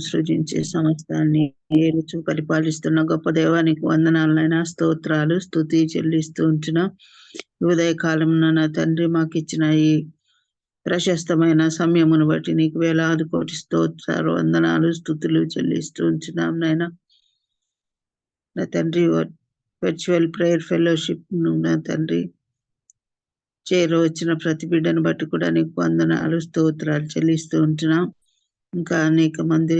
సృజించే సమస్తాన్ని ఏలుచు పరిపాలిస్తున్న గొప్ప దేవానికి వందనాలైనా స్తోత్రాలు స్తుతి చెల్లిస్తూ ఉంచిన ఉదయకాలంలో నా తండ్రి మాకు ఇచ్చిన ఈ ప్రశస్తమైన సమయమును బట్టి నీకు వేలాది కోటి స్తోత్రాలు వందనాలు స్తుతులు చెల్లిస్తూ ఉంచున్నాం నాయన. నా తండ్రి వర్చువల్ ప్రేయర్ ఫెలోషిప్ నా తండ్రి వచ్చిన ప్రతి బిడ్డను బట్టి కూడా నీకు వందనాలు స్తోత్రాలు చెల్లిస్తూ ఉంటున్నాం. ఇంకా అనేక మంది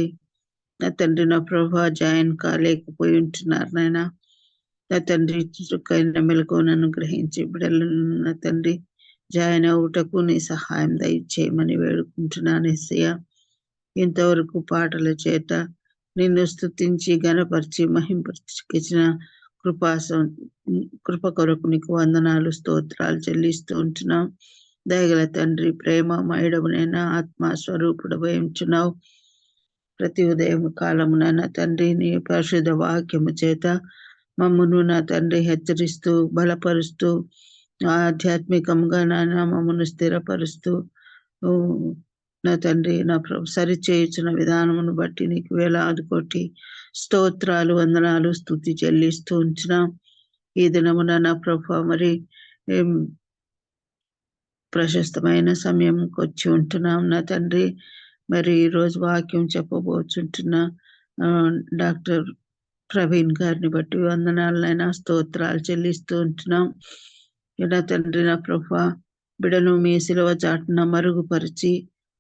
నా తండ్రి నా ప్రభా జాయిన్ కాలేకపోయి ఉంటున్నారు నాయన. నా తండ్రి చురుకైన మెలకువను గ్రహించి బిడ్డలను నా తండ్రి జాయిన్ అవుటకు నీ సహాయం దయచేయమని వేడుకుంటున్నాను యేసయ్య. ఇంతవరకు పాటల చేత నిన్ను స్తుతించి గణపరిచి మహింపరిచిన కృప కొరకు నీకు వందనాలు స్తోత్రాలు చెల్లిస్తూ ఉంటున్నాం. దయగల తండ్రి ప్రేమ మైడమునైనా ఆత్మ స్వరూపుడు ఉంచున్నావు. ప్రతి ఉదయం కాలమునైనా తండ్రి నీ పరిశుద్ధ వాక్యము చేత మమ్మను నా తండ్రి హెచ్చరిస్తూ బలపరుస్తూ ఆధ్యాత్మికంగా నాయన మమ్మను స్థిరపరుస్తూ నా తండ్రి నా సరిచేయుచున్న విధానమును బట్టి నీకు వేలాది కోటి స్తోత్రాలు వందనాలు స్తుతి చెల్లిస్తూ ఉంచున్నాం. ఈ దినమున నా ప్రభు మరి ప్రశస్తమైన సమయంకి వచ్చి ఉంటున్నాం నా తండ్రి. మరి ఈరోజు వాక్యం చెప్పబోచుంటున్న డాక్టర్ ప్రవీణ్ గారిని బట్టి వందనాలైనా స్తోత్రాలు చెల్లిస్తూ ఉంటున్నాం. నా తండ్రి నా ప్రభు బిడను మీ శిలువ చాటున మరుగుపరిచి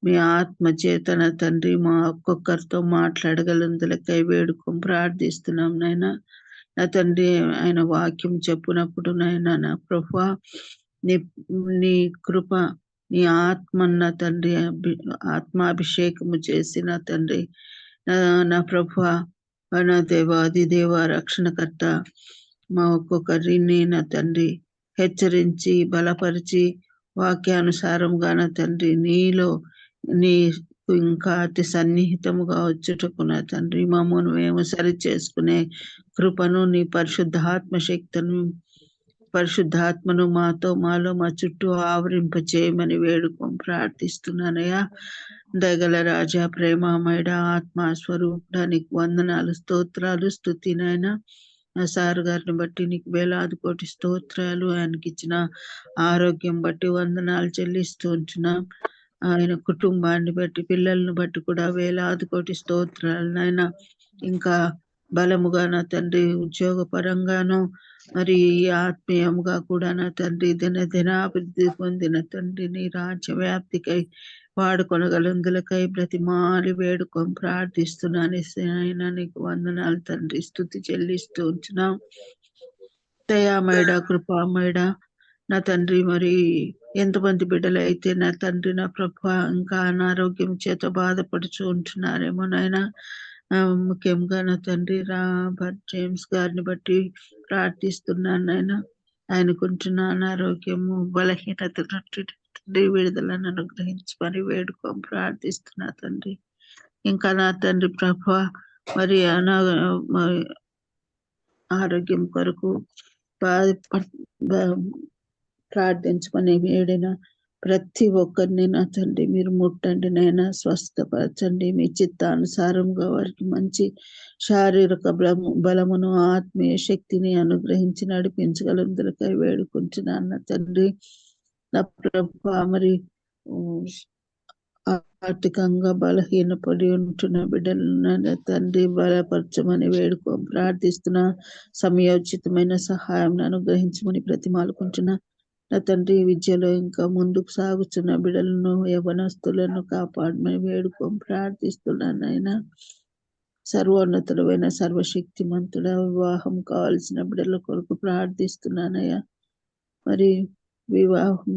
మీ ఆత్మ చేతన తండ్రి మా ఒక్కొక్కరితో మాట్లాడగలందులకై వేడుకొని ప్రార్థిస్తున్నాం నాయన. నా తండ్రి ఆయన వాక్యం చెప్పునప్పుడు నాయన నా ప్రభు నీ కృప నీ ఆత్మ నా తండ్రి ఆత్మాభిషేకము చేసిన తండ్రి నా ప్రభు నా దేవాది దేవ రక్షణకర్త మా ఒక్కొక్కరిని నా తండ్రి హెచ్చరించి బలపరిచి వాక్యానుసారంగా నా తండ్రి నీలో నీ ఇంకా అతి సన్నిహితముగా వచ్చుటకు నా తండ్రి మమ్మను మేము సరి చేసుకునే కృపను నీ పరిశుద్ధాత్మను మాలో మా చుట్టూ ఆవరింప చేయమని వేడుకొని ప్రార్థిస్తున్నానయ్యా. దగల రాజా ప్రేమమయడ ఆత్మ స్వరూపానికి వందనాలు స్తోత్రాలు స్తుతినైనా. ఆ సార్ గారిని బట్టి నీకు వేలాది కోటి స్తోత్రాలు, ఆయనకి ఇచ్చిన ఆరోగ్యం బట్టి వందనాలు చెల్లిస్తూ ఉంటున్నాం. ఆయన కుటుంబాన్ని బట్టి పిల్లలను బట్టి కూడా వేలాది కోటి స్తోత్రాలు నాయన. ఇంకా బలముగా నా తండ్రి ఉద్యోగ పరంగాను మరి ఆత్మీయంగా కూడా నా తండ్రి దినాభివృద్ధి పొందిన తండ్రి నీ రాజ్య వ్యాప్తికై వాడుకొనగలందులకై బ్రతిమాలి వేడుకొని ప్రార్థిస్తున్నాను. ఆయన నీకు వందనాలు తండ్రి స్తుతి చెల్లిస్తూ ఉంచున్నాం. దయామయడ కృపామయడ నా తండ్రి మరి ఎంతమంది బిడ్డలు అయితే నా తండ్రి నా ప్రభు ఇంకా అనారోగ్యం చేత బాధపడుచు ఉంటున్నారేమో నాయన. ముఖ్యంగా నా తండ్రి రాబర్ట్ జేమ్స్ గారిని బట్టి ప్రార్థిస్తున్నాను నాయన. ఆయనకుంటున్న అనారోగ్యము బలహీనత తండ్రి విడుదలను అనుగ్రహించి మరి వేడుకొని ప్రార్థిస్తున్నా తండ్రి. ఇంకా నా తండ్రి ప్రభు మరి ఆరోగ్యం కొరకు ప్రార్థించమని వేడిన ప్రతి ఒక్కరిని నా తండ్రి మీరు ముట్టండి నైనా, స్వస్థపరచండి. మీ చిత్తానుసారంగా వారికి మంచి శారీరక బలమును ఆత్మీయ శక్తిని అనుగ్రహించి నడిపించగలందులకై వేడుకుంటున్నాను తండ్రి. నా ప్రభు మరి ఆర్థికంగా బలహీనపడి ఉంటున్న బిడ్డలను తండ్రి బలపరచమని వేడుకొని ప్రార్థిస్తున్నా. సమయోచితమైన సహాయం అనుగ్రహించమని ప్రతిమాలుకుంటున్నా నా తండ్రి. విద్యలో ఇంకా ముందుకు సాగుతున్న బిడ్డలను యవనస్తులను కాపాడమని వేడుకొని ప్రార్థిస్తున్నాను ఆయన. సర్వోన్నతుడైన సర్వశక్తిమంతుడ వివాహం కావాల్సిన బిడ్డల కొరకు ప్రార్థిస్తున్నానయ్యా. మరి వివాహం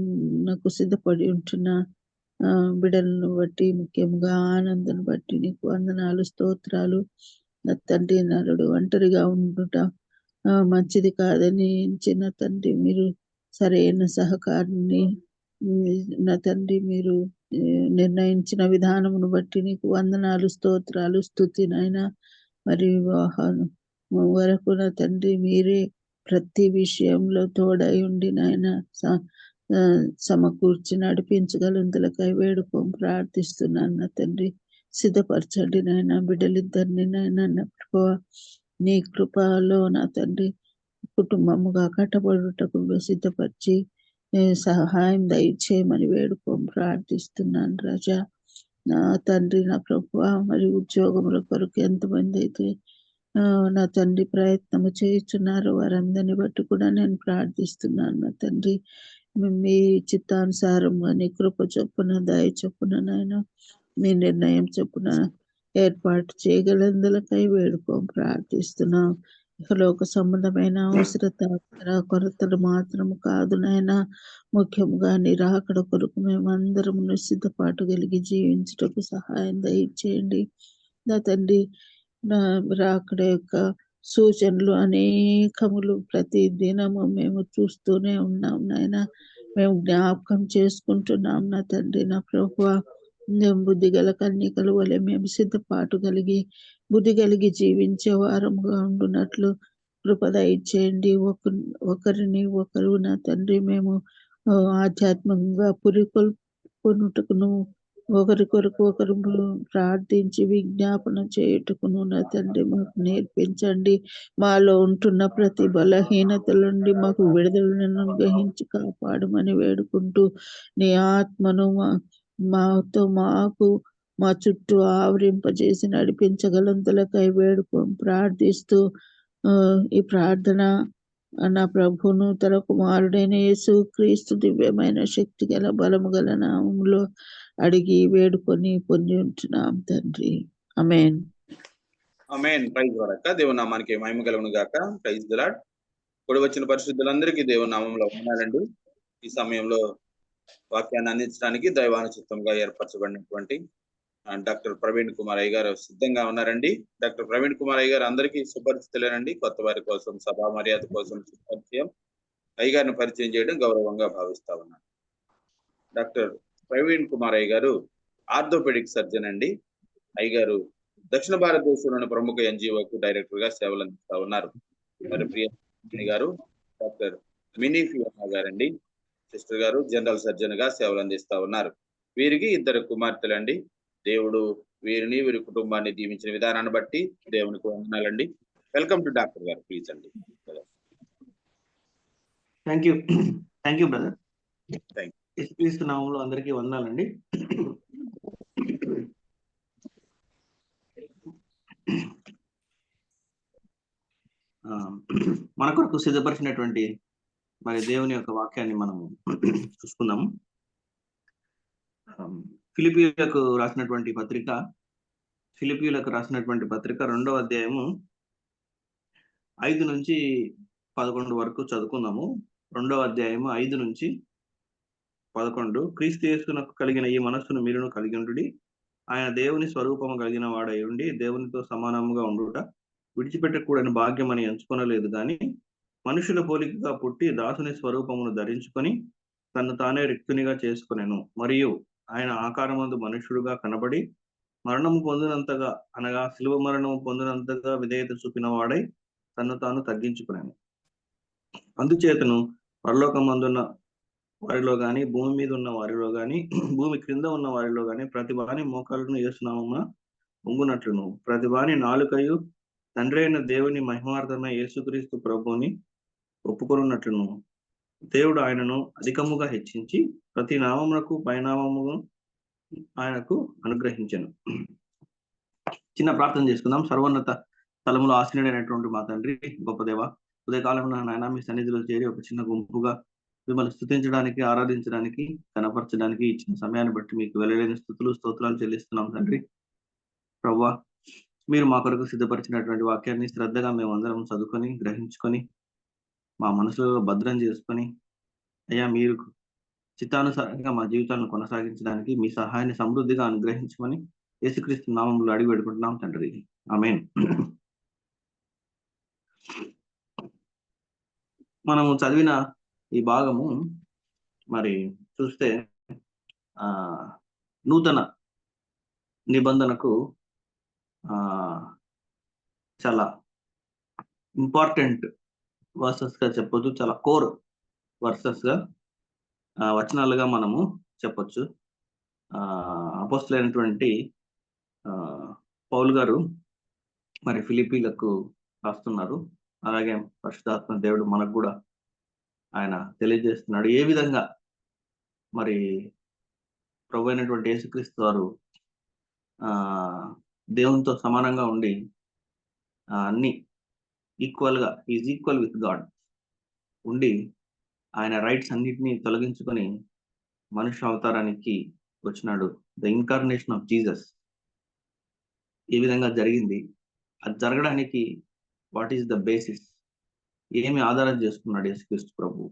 నాకు సిద్ధపడి ఉంటున్న బిడ్డలను బట్టి ముఖ్యంగా ఆనందను బట్టి నీకు వందనాలు స్తోత్రాలు. నా తండ్రి నరుడు ఒంటరిగా ఉండుట మంచిది కాదని చిన్న తండ్రి మీరు సరైన సహకారిని నా తండ్రి మీరు నిర్ణయించిన విధానమును బట్టి నీకు వందనాలు స్తోత్రాలు స్తుతి నాయన. మరి వివాహం వరకు నా తండ్రి మీరే ప్రతి విషయంలో తోడై ఉండి నాయన సమకూర్చి నడిపించగలందులకై వేడుకొని ప్రార్థిస్తున్నాను నా తండ్రి. సిద్ధపరచండి నాయన. బిడ్డలిద్దరిని నాయన ప్రభావ నీ కృపలో నా తండ్రి కుటుంబముగా కట్టబడుటకు సిద్ధపరిచి సహాయం దయచేయమని ప్రార్థిస్తున్నాను రాజా. నా తండ్రి, నా ప్రభువ, మరి ఉద్యోగముల కొరకు ఎంతమంది అయితే నా తండ్రి ప్రయత్నము చేస్తున్నారు, వారందరిని బట్టి కూడా నేను ప్రార్థిస్తున్నాను నా తండ్రి. మీ చిత్తానుసారంగా నీ కృప చొప్పున, దయ చొప్పున నాయన, మీ నిర్ణయం చొప్పున ఏర్పాటు చేయగలందులకై ప్రార్థిస్తున్నాం. లోక సంబంధమైన అవసరత కొరతలు మాత్రం కాదు నాయన, ముఖ్యంగా నీ రాకడ కొరకు మేమందరం సిద్ధపాటు కలిగి జీవించుటకు సహాయం దయచేయండి నా తండ్రి. నా రాకడ యొక్క సూచనలు అనేకములు ప్రతి దినము మేము చూస్తూనే ఉన్నాం నాయన. మేము జ్ఞాపకం చేసుకుంటున్నాం నా తండ్రి, నా ప్రభువా. బుద్ధి గల కన్యకల వలె మేము సిద్ధపాటు కలిగి బుద్ధి కలిగి జీవించే వారముగా ఉండునట్లు కృపద ఇచ్చేయండి. ఒకరిని ఒకరు నా తండ్రి మేము ఆధ్యాత్మికంగా పురికొల్పుకొనుటకును, ఒకరి కొరకు ఒకరు ప్రార్థించి విజ్ఞాపన చేయుటకును నా తండ్రి మాకు నేర్పించండి. మాలో ఉంటున్న ప్రతి బలహీనతల నుండి మాకు విడుదలను గ్రహించి కాపాడమని వేడుకుంటూ, నీ ఆత్మను మాకు మా చుట్టూ ఆవరింపజేసి నడిపించగలంతలకై ప్రార్థిస్తూ ఈ ప్రార్థన నా ప్రభును తన కుమారుడైన యేసు క్రీస్తు దివ్యమైన శక్తి గల బలము గల నామములో అడిగి వేడుకొని పొంది ఉంటున్నాం తండ్రి. ఆమేన్. ఆమేన్. Praise God. దేవుని నామానికి మహిమ కలుగును గాక. Praise the Lord. కూడి వచ్చిన పరిశుద్ధులందరికీ దేవుని నామంలో వందనాలండి. ఈ సమయంలో వాక్యాన్ని అందించడానికి దైవానుచిత్తంగా ఏర్పరచబడినటువంటి డాక్టర్ ప్రవీణ్ కుమార్ అయ్య గారు సిద్ధంగా ఉన్నారండి. డాక్టర్ ప్రవీణ్ కుమార్ అయ్య గారు అందరికీ సుపరిచితులేనండి. కొత్త వారి కోసం, సభా మర్యాద కోసం పరిచయం అయ్యగారిని పరిచయం చేయడం గౌరవంగా భావిస్తా ఉన్నాను. డాక్టర్ ప్రవీణ్ కుమార్ అయ్య గారు ఆర్థోపెడిక్ సర్జన్ అండి. అయ్యగారు దక్షిణ భారతదేశంలోని ప్రముఖ ఎన్జిఓకు డైరెక్టర్ గా సేవలు అందిస్తా ఉన్నారు. మరి ప్రియ గారు డాక్టర్ మినీ ఫియోనా గారండి, సిస్టర్ గారు జనరల్ సర్జన్ గా సేవలు అందిస్తా ఉన్నారు. వీరికి 2 కుమార్తెలండి. దేవుడు వీరిని వీరి కుటుంబాన్ని దీవించిన విధానాన్ని బట్టి దేవునికి వందనాలండి. వెల్కమ్ టు డాక్టర్ గారు, ప్లీజ్ అండి. Thank you brother. యేసుక్రీస్తు నామములో అందరికీ వందనాలండి. మన కొరకు సిద్ధపరిచినటువంటి మరి దేవుని యొక్క వాక్యాన్ని మనము చూసుకుందాము. ఫిలిప్పీయులకు రాసినటువంటి పత్రిక 2వ అధ్యాయము 5 నుంచి 11 వరకు చదువుకుందాము. 2వ అధ్యాయము 5 నుంచి 11. క్రీస్తు యేసునకు కలిగిన ఈ మనస్సును మీరును కలిగి ఉండుడి. ఆయన దేవుని స్వరూపము కలిగిన వాడై ఉండి దేవునితో సమానముగా ఉండుట విడిచిపెట్టకూడని భాగ్యం అని ఎంచుకొనలేదు, కానీ మనుషుల పోలికగా పుట్టి దాసుని స్వరూపమును ధరించుకొని తను తానే రిక్తునిగా చేసుకొనెను. మరియు ఆయన ఆకారమందు మనుష్యుడుగా కనబడి మరణము పొందినంతగా, అనగా శిలువ మరణము పొందినంతగా విధేయత చూపిన వాడై తను తాను తగ్గించుకున్నాను. అందుచేతను పరలోకమందున్న వారిలో గాని, భూమి మీద ఉన్న వారిలో గాని, భూమి క్రింద ఉన్న వారిలో గాని ప్రతి వాని మోకాళ్ళను యేసునామమున వంగునట్లును, ప్రతి వాని నాలుకయు తండ్రి అయిన దేవుని మహిమార్థమైన యేసుక్రీస్తు ప్రభువుని ఒప్పుకొనున్నట్లును దేవుడు ఆయనను అధికముగా హెచ్చించి ప్రతి నామమునకు పైనామమును ఆయనకు అనుగ్రహించెను. చిన్న ప్రార్థన చేసుకుందాం. సర్వోన్నత స్థలములో ఆసీనుడైనటువంటి మా తండ్రి, గొప్ప దేవ, ఉదయకాలంలో నాయన మీ సన్నిధిలో చేరి ఒక చిన్న గుంపుగా మిమ్మల్ని స్తుతించడానికి, ఆరాధించడానికి, కనపరచడానికి ఇచ్చిన సమయాన్ని బట్టి మీకు వెళ్ళలేని స్తుతులు స్తోత్రాలు చెల్లిస్తున్నాం తండ్రి. ప్రభువా, మీరు మా కొరకు సిద్ధపరిచినటువంటి వాక్యాన్ని శ్రద్ధగా మేమందరం చదువుకొని, గ్రహించుకొని, మా మనసులో భద్రం చేసుకొని, అయ్యా మీరు చిత్తానుసారంగా మా జీవితాలను కొనసాగించడానికి మీ సహాయాన్ని సమృద్ధిగా అనుగ్రహించమని యేసుక్రీస్తు నామములో అడిగి పెట్టుకుంటున్నాం తండ్రి. ఆమేన్. మనము చదివిన ఈ భాగము మరి చూస్తే నూతన నిబంధనకు చాలా ఇంపార్టెంట్ వర్సెస్ గా చెప్పొచ్చు, చాలా కోర్ వర్సెస్ గా వచనాలుగా మనము చెప్పొచ్చు. అపోస్తలుడైనటువంటి పౌలు గారు మరి ఫిలిప్పీలకు రాస్తున్నారు. అలాగే పరిశుద్ధాత్మ దేవుడు మనకు కూడా ఆయన తెలియజేస్తున్నాడు ఏ విధంగా మరి ప్రభు అయినటువంటి యేసుక్రీస్తు వారు దేవునితో సమానంగా ఉండి అన్ని ఈక్వల్గా ఈజ్ ఈక్వల్ విత్ గాడ్ ఉండి ఆయన రైట్స్ అన్నిటినీ తొలగించుకొని మనుష్య అవతారానికి వచ్చినాడు. ద ఇన్కార్నేషన్ ఆఫ్ జీసస్ ఏ విధంగా జరిగింది, అది జరగడానికి వాట్ ఈస్ ద బేసిస్, ఏమి ఆధారం చేసుకున్నాడు యేసుక్రీస్తు ప్రభు,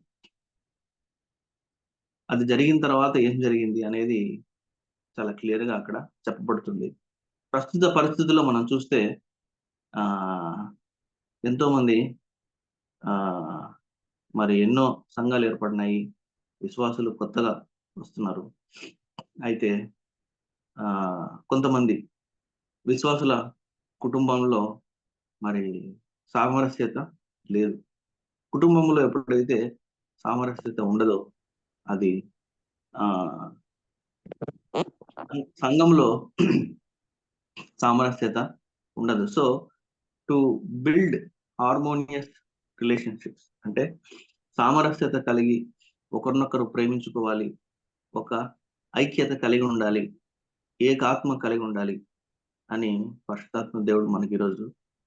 అది జరిగిన తర్వాత ఏం జరిగింది అనేది చాలా క్లియర్ గా అక్కడ చెప్పబడుతుంది. ప్రస్తుత పరిస్థితుల్లో మనం చూస్తే ఎంతో మంది మరి ఎన్నో సంఘాలు ఏర్పడినాయి, విశ్వాసులు కొత్తగా వస్తున్నారు. అయితే కొంతమంది విశ్వాసుల కుటుంబంలో మరి సామరస్యత లేదు. కుటుంబంలో ఎప్పుడైతే సామరస్యత ఉండదో అది సంఘంలో సామరస్యత ఉండదు. So to build harmonious relationships అంటే సామరస్యత కలిగి ఒకరినొకరు ప్రేమించుకోవాలి, ఒక ఐక్యత కలిగి ఉండాలి, ఏకాత్మ కలిగి ఉండాలి అని పరిశుద్ధాత్మ దేవుడు మనకి ఈరోజు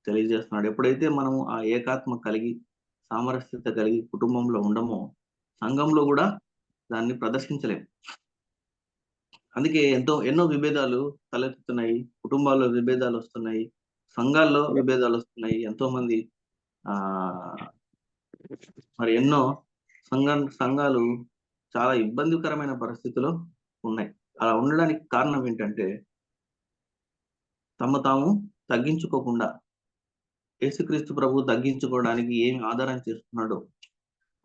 తెలియజేస్తున్నాడు. ఎప్పుడైతే మనము ఆ ఏకాత్మ కలిగి సామరస్యత కలిగి కుటుంబంలో ఉండమో సంఘంలో కూడా దాన్ని ప్రదర్శించలేము. అందుకే ఎన్నో విభేదాలు తలెత్తుతున్నాయి, కుటుంబాల్లో విభేదాలు వస్తున్నాయి, సంఘాల్లో విభేదాలు వస్తున్నాయి. ఎంతో మంది మరి ఎన్నో సంఘాలు చాలా ఇబ్బందికరమైన పరిస్థితిలో ఉన్నాయి. అలా ఉండడానికి కారణం ఏంటంటే తాము తగ్గించుకోకుండా, యేసుక్రీస్తు ప్రభు తగ్గించుకోవడానికి ఏమి ఆధారం చేసుకున్నాడో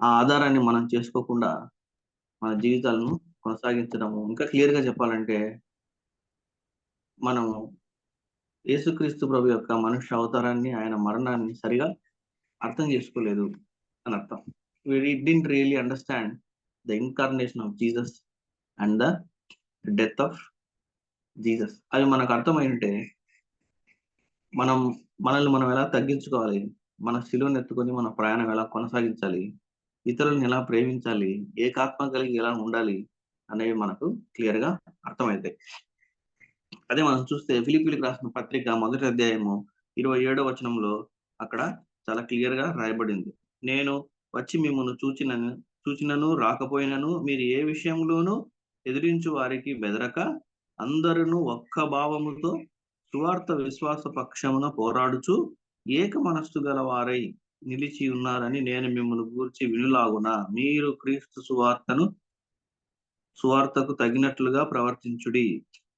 ఆ ఆధారాన్ని మనం చేసుకోకుండా మన జీవితాలను కొనసాగించడము. ఇంకా క్లియర్ గా చెప్పాలంటే మనము యేసుక్రీస్తు ప్రభు యొక్క మనుష్య అవతారాన్ని, ఆయన మరణాన్ని సరిగా అర్థం చేసుకోలేదు అని అర్థం. We didn't really understand the incarnation of Jesus and the death of Jesus. అవి మనకు అర్థమైంటే మనల్ని మనం ఎలా తగ్గించుకోవాలి, మన శిలువను ఎత్తుకొని మన ప్రయాణం ఎలా కొనసాగించాలి, ఇతరులను ఎలా ప్రేమించాలి, ఏకాత్మ కలిగి ఎలా ఉండాలి అనేవి మనకు క్లియర్ గా అర్థమవుతాయి. అదే మనం చూస్తే ఫిలిప్పీలకు రాసిన పత్రిక 1వ అధ్యాయము 27వ వచనంలో అక్కడ చాలా క్లియర్ గా రాయబడింది. నేను వచ్చి మిమ్మల్ని చూచినను రాకపోయినను మీరు ఏ విషయంలోనూ ఎదిరించు వారికి బెదరక అందరూ ఒక్క భావముతో సువార్త విశ్వాస పక్షమున పోరాడుచు ఏక మనస్సు గల వారై నిలిచి ఉన్నారని నేను మిమ్మల్ని గూర్చి వినులాగున మీరు క్రీస్తు సువార్తకు తగినట్లుగా ప్రవర్తించుడి.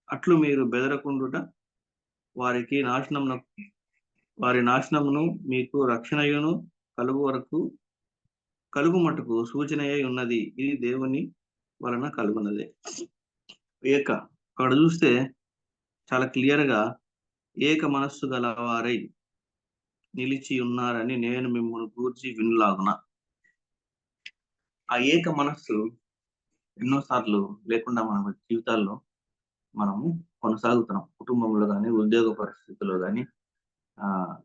అట్లు మీరు బెదరకుండుట వారి నాశనమును మీకు రక్షణయును కలుగు మటుకు సూచనయే ఉన్నది. ఇది దేవుని వలన కలుగున్నదే. అక్కడ చూస్తే చాలా క్లియర్ గా ఏక మనస్సు గలవారై నిలిచి ఉన్నారని నేను మిమ్మల్ని గూర్చి వినులాగున. ఆ ఏక మనస్సు ఎన్నోసార్లు లేకుండా మన జీవితాల్లో మనము కొనసాగుతున్నాం, కుటుంబంలో కానీ, ఉద్యోగ పరిస్థితుల్లో కానీ,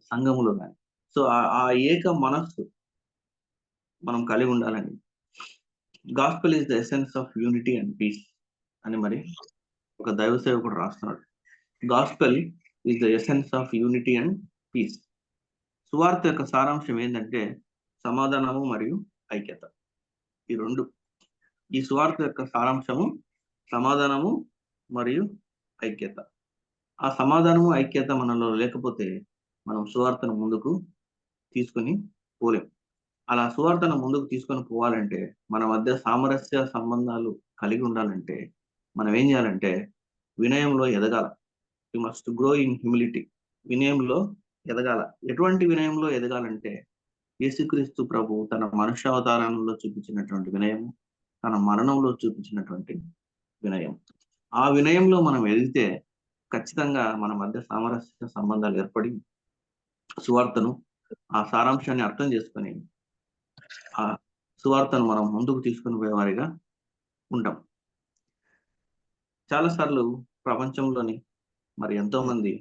సంఘంలో కానీ. సో ఆ ఏక మనస్సు మనం కలిగి ఉండాలని gospel is the essence of unity and peace అని మరి ఒక దైవ సేవకుడు రాస్తున్నాడు. Gospel is the essence of unity and peace. సువార్త యొక్క సారాంశం ఏంటంటే సమాధానము మరియు ఐక్యత. ఈ రెండు, ఈ సువార్త యొక్క సారాంశము సమాధానము మరియు ఐక్యత. ఆ సమాధానము ఐక్యత మనలో లేకపోతే మనం సువార్తను ముందుకు తీసుకొని పోలేం. అలా సువార్తను ముందుకు తీసుకొని పోవాలంటే మన మధ్య సామరస్య సంబంధాలు కలిగి ఉండాలంటే మనం ఏం చేయాలంటే వినయంలో ఎదగాల. We must grow in humility. వినయంలో ఎదగాల. ఎటువంటి వినయంలో ఎదగాలంటే యేసుక్రీస్తు ప్రభు తన మనుష్యావతారంలో చూపించినటువంటి వినయము, తన మరణంలో చూపించినటువంటి వినయం. ఆ వినయంలో మనం ఎదిగితే ఖచ్చితంగా మన మధ్య సామరస్య సంబంధాలు ఏర్పడి సువార్తను, ఆ సారాంశాన్ని అర్థం చేసుకొని ఆ సువార్తను మనం ముందుకు తీసుకుని పోయేవారిగా ఉంటాం. చాలాసార్లు ప్రపంచంలోని మరి ఎంతో మంది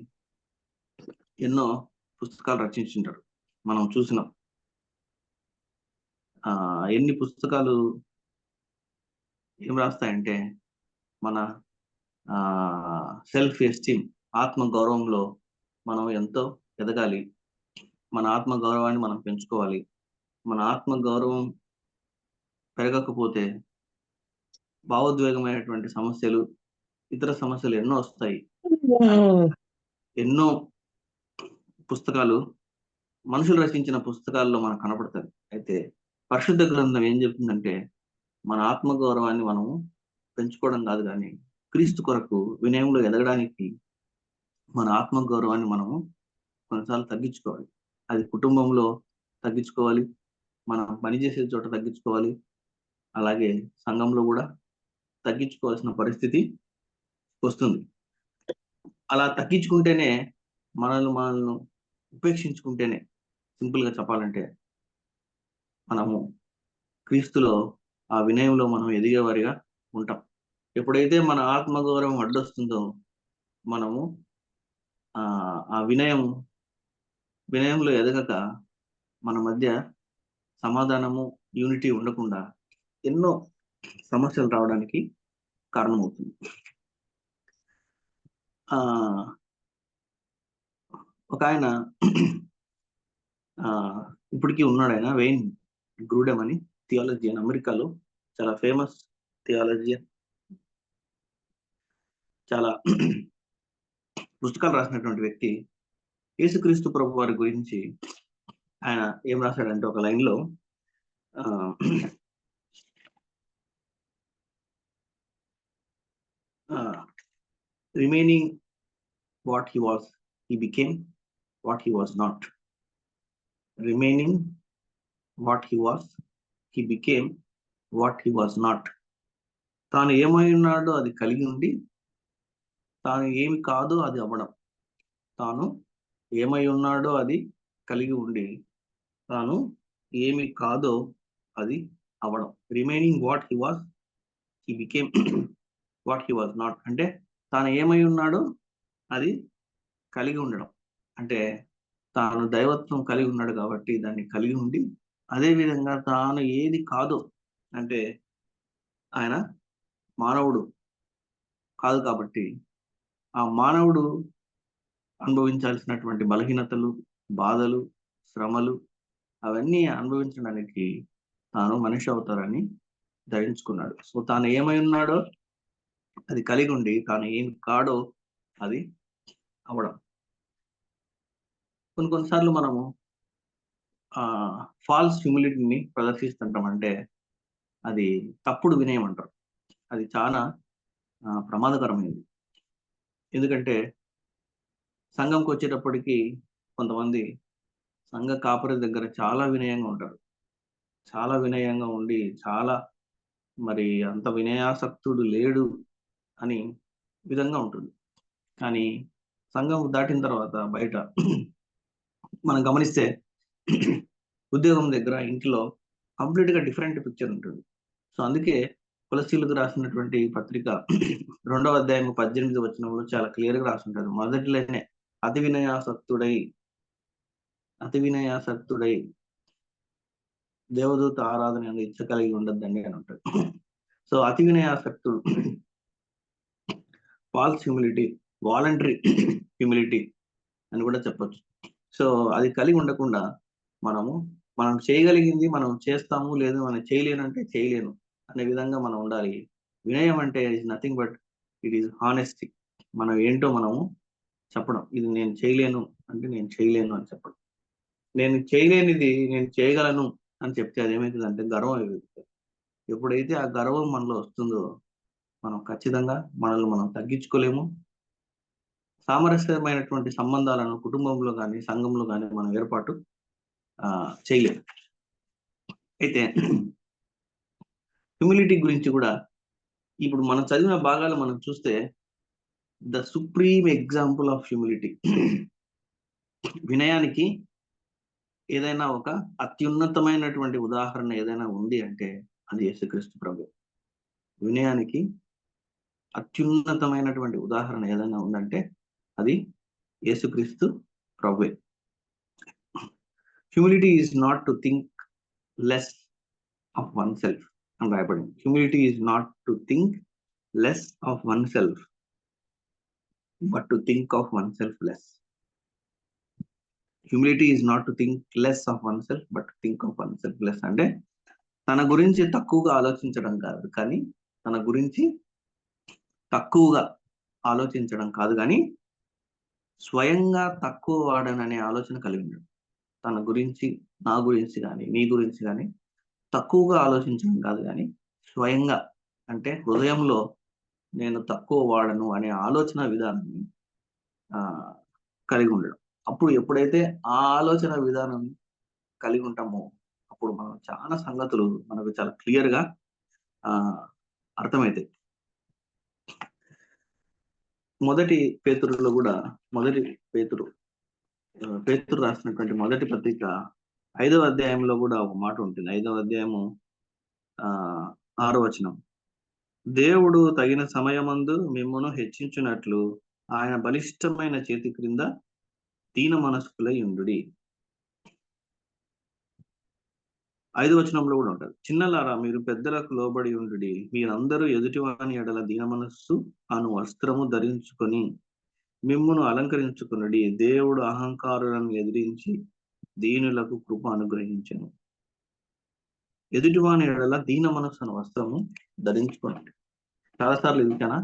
ఎన్నో పుస్తకాలు రచించుంటారు, మనం చూసినాం. ఎన్ని పుస్తకాలు ఏం రాస్తాయంటే మన సెల్ఫ్ ఎస్టీమ్, ఆత్మ గౌరవంలో మనం ఎంతో ఎదగాలి, మన ఆత్మ గౌరవాన్ని మనం పెంచుకోవాలి. మన ఆత్మ గౌరవం పెరగకపోతే భావోద్వేగమైనటువంటి సమస్యలు, ఇతర సమస్యలు ఎన్నో వస్తాయి. ఎన్నో పుస్తకాలు మనుషులు రచించిన పుస్తకాల్లో మనకు కనపడుతుంది. అయితే పరిశుద్ధ గ్రంథం ఏం చెప్తుందంటే మన ఆత్మ గౌరవాన్ని మనము పెంచుకోవడం కాదు, కానీ క్రీస్తు కొరకు వినయంలో ఎదగడానికి మన ఆత్మ గౌరవాన్ని మనము కొన్నిసార్లు తగ్గించుకోవాలి. అది కుటుంబంలో తగ్గించుకోవాలి, మనం పనిచేసే చోట తగ్గించుకోవాలి, అలాగే సంఘంలో కూడా తగ్గించుకోవాల్సిన పరిస్థితి వస్తుంది. అలా తగ్గించుకుంటేనే మనల్ని ఉపేక్షించుకుంటేనే, సింపుల్ గా చెప్పాలంటే మనము క్రీస్తులో ఆ వినయంలో మనం ఎదిగేవారిగా ఉంటాం. ఎప్పుడైతే మన ఆత్మగౌరవం అడ్డొస్తుందో మనము ఆ వినయంలో ఎదగక మన మధ్య సమాధానము, యూనిటీ ఉండకుండా ఎన్నో సమస్యలు రావడానికి కారణమవుతుంది. ఒక ఆయన ఇప్పటికీ ఉన్నాడు, ఆయన వెయిన్ గ్రూడెమ్ అని థియాలజియన్, అమెరికాలో చాలా ఫేమస్ థియాలజియన్, చాలా పుస్తకాలు రాసినటువంటి వ్యక్తి. యేసుక్రీస్తు ప్రభు వారి గురించి ఆయన ఏం రాశాడంటే ఒక లైన్ లో remaining what he was, he became what he was not. Remaining what he was, he became what he was not. తాను ఏమై ఉన్నాడో అది కలిగి ఉండి తాను ఏమి కాదో అది అవ్వడం. తాను ఏమై ఉన్నాడో అది కలిగి ఉండి తాను ఏమి కాదో అది అవ్వడం. Remaining what he was, he became what he was not. అంటే తాను ఏమై ఉన్నాడో అది కలిగి ఉండడం. అంటే తాను దైవత్వం కలిగి ఉన్నాడు కాబట్టి దాన్ని కలిగి ఉండి, అదే విధంగా తాను ఏది కాదో, అంటే ఆయన మానవుడు కాదు కాబట్టి ఆ మానవుడు అనుభవించాల్సినటువంటి బలహీనతలు, బాధలు, శ్రమలు అవన్నీ అనుభవించడానికి తాను మనిషి అవతారాన్ని ధరించుకున్నాడు. సో తాను ఏమై ఉన్నాడో అది కలిగి ఉండి తాను ఏమి కాడో అది అవడం. కొన్నిసార్లు మనము ఫాల్స్ హ్యూమిలిటీని ప్రదర్శిస్తుంటాం. అంటే అది తప్పుడు వినయం అంటారు. అది చాలా ప్రమాదకరమైనది. ఎందుకంటే సంఘంకి వచ్చేటప్పటికి కొంతమంది సంఘ కాపరి దగ్గర చాలా వినయంగా ఉంటారు, చాలా వినయంగా ఉండి చాలా మరి అంత వినయాసక్తుడు లేడు అని విధంగా ఉంటుంది. కానీ సంఘం దాటిన తర్వాత బయట మనం గమనిస్తే ఉద్యోగం దగ్గర, ఇంట్లో కంప్లీట్ గా డిఫరెంట్ పిక్చర్ ఉంటుంది. సో అందుకే కొలసీలకు రాసినటువంటి పత్రిక 2వ అధ్యాయం 18 వచనంలో చాలా క్లియర్ గా రాస్తుంటారు. మొదటిలోనే అతి వినయాసక్తుడై దేవదూత ఆరాధన ఇచ్చ కలిగి ఉండద్దండి అని ఉంటాడు. సో అతి వినయాసక్తుడు, ఫాల్స్ హ్యూమిలిటీ, వాలంటరీ హ్యూమిలిటీ అని కూడా చెప్పొచ్చు. సో అది కలిగి ఉండకుండా మనం చేయగలిగింది మనం చేస్తాము, లేదు మనం చేయలేనంటే చేయలేను అనే విధంగా మనం ఉండాలి. వినయం అంటే is nothing but it is honesty. మనం ఏంటో మనము చెప్పడం. ఇది నేను చేయలేను అంటే నేను చేయలేను అని చెప్పడం. నేను చేయలేనిది నేను చేయగలను అని చెప్తే అదేమవుతుంది అంటే గర్వం అయిపోతుంది. ఎప్పుడైతే ఆ గర్వం మనలో వస్తుందో మనం ఖచ్చితంగా మనల్ని మనం తగ్గించుకోలేము. సామరస్యమైనటువంటి సంబంధాలను కుటుంబంలో కానీ సంఘంలో కానీ మనం ఏర్పాటు చేయలేము. అయితే హ్యూమిలిటీ గురించి కూడా ఇప్పుడు మనం చదివిన భాగాలు మనం చూస్తే the supreme example of humility, వినయానికి ఏదైనా ఒక అత్యున్నతమైనటువంటి ఉదాహరణ ఏదైనా ఉంది అంటే అది యేసుక్రీస్తు ప్రభు. వినయానికి అత్యున్నతమైనటువంటి ఉదాహరణ ఏదైనా ఉందంటే అది యేసుక్రీస్తు ప్రభువే. Humility is not to think less of one self అని రాయబడింది. Humility is not to think less of one self but to think of one self less. Humility is not to think less of one self but think of one self less అంటే తన గురించి తక్కువగా ఆలోచించడం కాదు, కానీ తన గురించి తక్కువగా ఆలోచించడం కాదు, కానీ స్వయంగా తక్కువ వాడననే ఆలోచన కలిగి ఉండడం. తన గురించి, నా గురించి కానీ నీ గురించి కానీ తక్కువగా ఆలోచించడం కాదు, కానీ స్వయంగా అంటే హృదయంలో నేను తక్కువ వాడను అనే ఆలోచన విధానాన్ని కలిగి ఉండడం. అప్పుడు ఎప్పుడైతే ఆ ఆలోచన విధానం కలిగి ఉంటామో అప్పుడు మనం చాలా సంగతులు మనకు చాలా క్లియర్ గా అర్థమవుతాయి. మొదటి పేతురులో కూడా పేతురు రాసినటువంటి మొదటి పత్రిక 5వ అధ్యాయంలో కూడా ఒక మాట ఉంటుంది. 5వ అధ్యాయము 6వ వచనం. దేవుడు తగిన సమయమందు మిమ్మును హెచ్చించున్నట్లు ఆయన బలిష్టమైన చేతి క్రింద దీన మనస్కులై ఉండుడి. 5వ వచనంలో కూడా ఉంటుంది. చిన్నలారా మీరు పెద్దలకు లోబడి ఉండుడి, మీరందరూ ఎదుటివాని ఎడల దీన మనస్సు అను వస్త్రము ధరించుకొని మిమ్మును అలంకరించుకున్నది. దేవుడు అహంకారులను ఎదిరించి దీనులకు కృప అనుగ్రహించను. ఎదుటివాని ఎడల దీన మనస్సు అను వస్త్రము ధరించుకోండి. చాలాసార్లు ఇది చాలా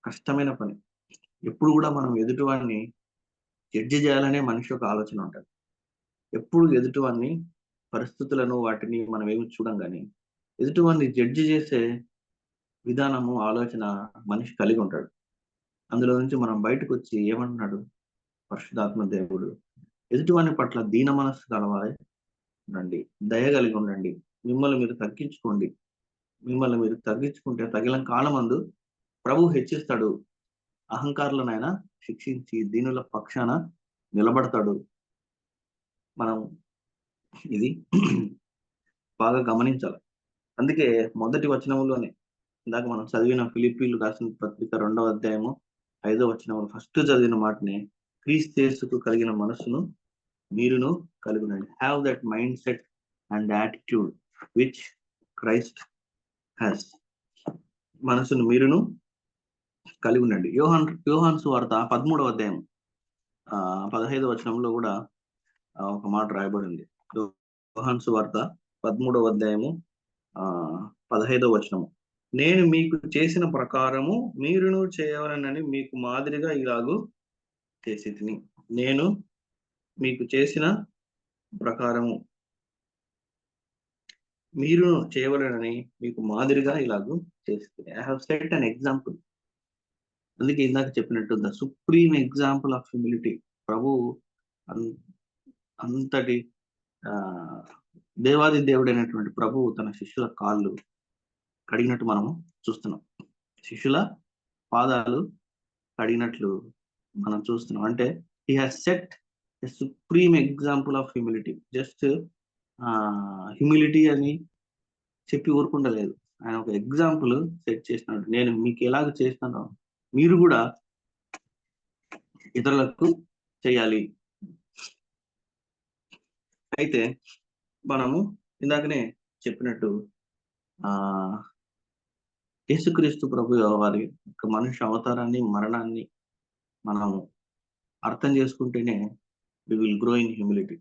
కష్టమైన పని. ఎప్పుడు కూడా మనం ఎదుటివాడిని జడ్జి చేయాలనే మనిషి యొక్క ఆలోచన ఉంటుంది. ఎప్పుడు ఎదుటివాడిని, పరిస్థితులను, వాటిని మనం ఏమి చూడం, కానీ ఎదుటివాడిని జడ్జి చేసే విధానము, ఆలోచన మనిషి కలిగి ఉంటాడు. అందులో నుంచి మనం బయటకు వచ్చి ఏమంటున్నాడు పరిశుద్ధాత్మ దేవుడు, ఎదుటివాని పట్ల దీన మనస్సు కలవాలి ఉండండి, దయ కలిగి ఉండండి, మిమ్మల్ని మీరు తగ్గించుకోండి. మిమ్మల్ని మీరు తగ్గించుకుంటే తగిన కాలమందు ప్రభు హెచ్చిస్తాడు, అహంకారులనైనా శిక్షించి దీనుల పక్షాన నిలబడతాడు. మనం ఇది బాగా గమనించాలి. అందుకే మొదటి వచనంలోనే ఇందాక మనం చదివిన ఫిలిప్పీలు రాసిన పత్రిక 2వ అధ్యాయము 5వ వచనంలో ఫస్ట్ చదివిన మాటనే, క్రీస్తు యేసుకు కలిగిన మనస్సును మీరును కలిగి ఉండండి. Have that mind set and attitude which Christ has. మనస్సును మీరును కలిగి ఉండండి. యోహాను సువార్త 13వ అధ్యాయం 15వ వచనంలో కూడా ఒక మాట రాయబడింది. యోహాను సువార్త 13వ అధ్యాయము 15వ వచనము. నేను మీకు చేసిన ప్రకారము మీరును చేయవలనని మీకు మాదిరిగా ఇలాగూ చేసి తిని. నేను మీకు చేసిన ప్రకారము మీరు చేయవలనని మీకు మాదిరిగా ఇలాగూ చేసి తిని. I have set an example. అందుకే ఇందాక చెప్పినట్టు the supreme example of humility. ప్రభు అంతటి దేవాది దేవుడైనటువంటి ప్రభు తన శిష్యుల కాళ్ళు కడిగినట్టు మనము చూస్తున్నాం. శిష్యుల పాదాలు కడిగినట్లు మనం చూస్తున్నాం. అంటే he has set a supreme example of humility. Just humility అని చెప్పి ఊరుకుండలేదు, ఆయన ఒక ఎగ్జాంపుల్ సెట్ చేసినాడు. నేను మీకు ఎలాగ చేస్తానో మీరు కూడా ఇతరులకు చేయాలి. అయితే మనము ఇందాకనే చెప్పినట్టు యేసుక్రీస్తు ప్రభు వారి యొక్క మనుష్య అవతారాన్ని, మరణాన్ని మనము అర్థం చేసుకుంటేనే we will grow in humility.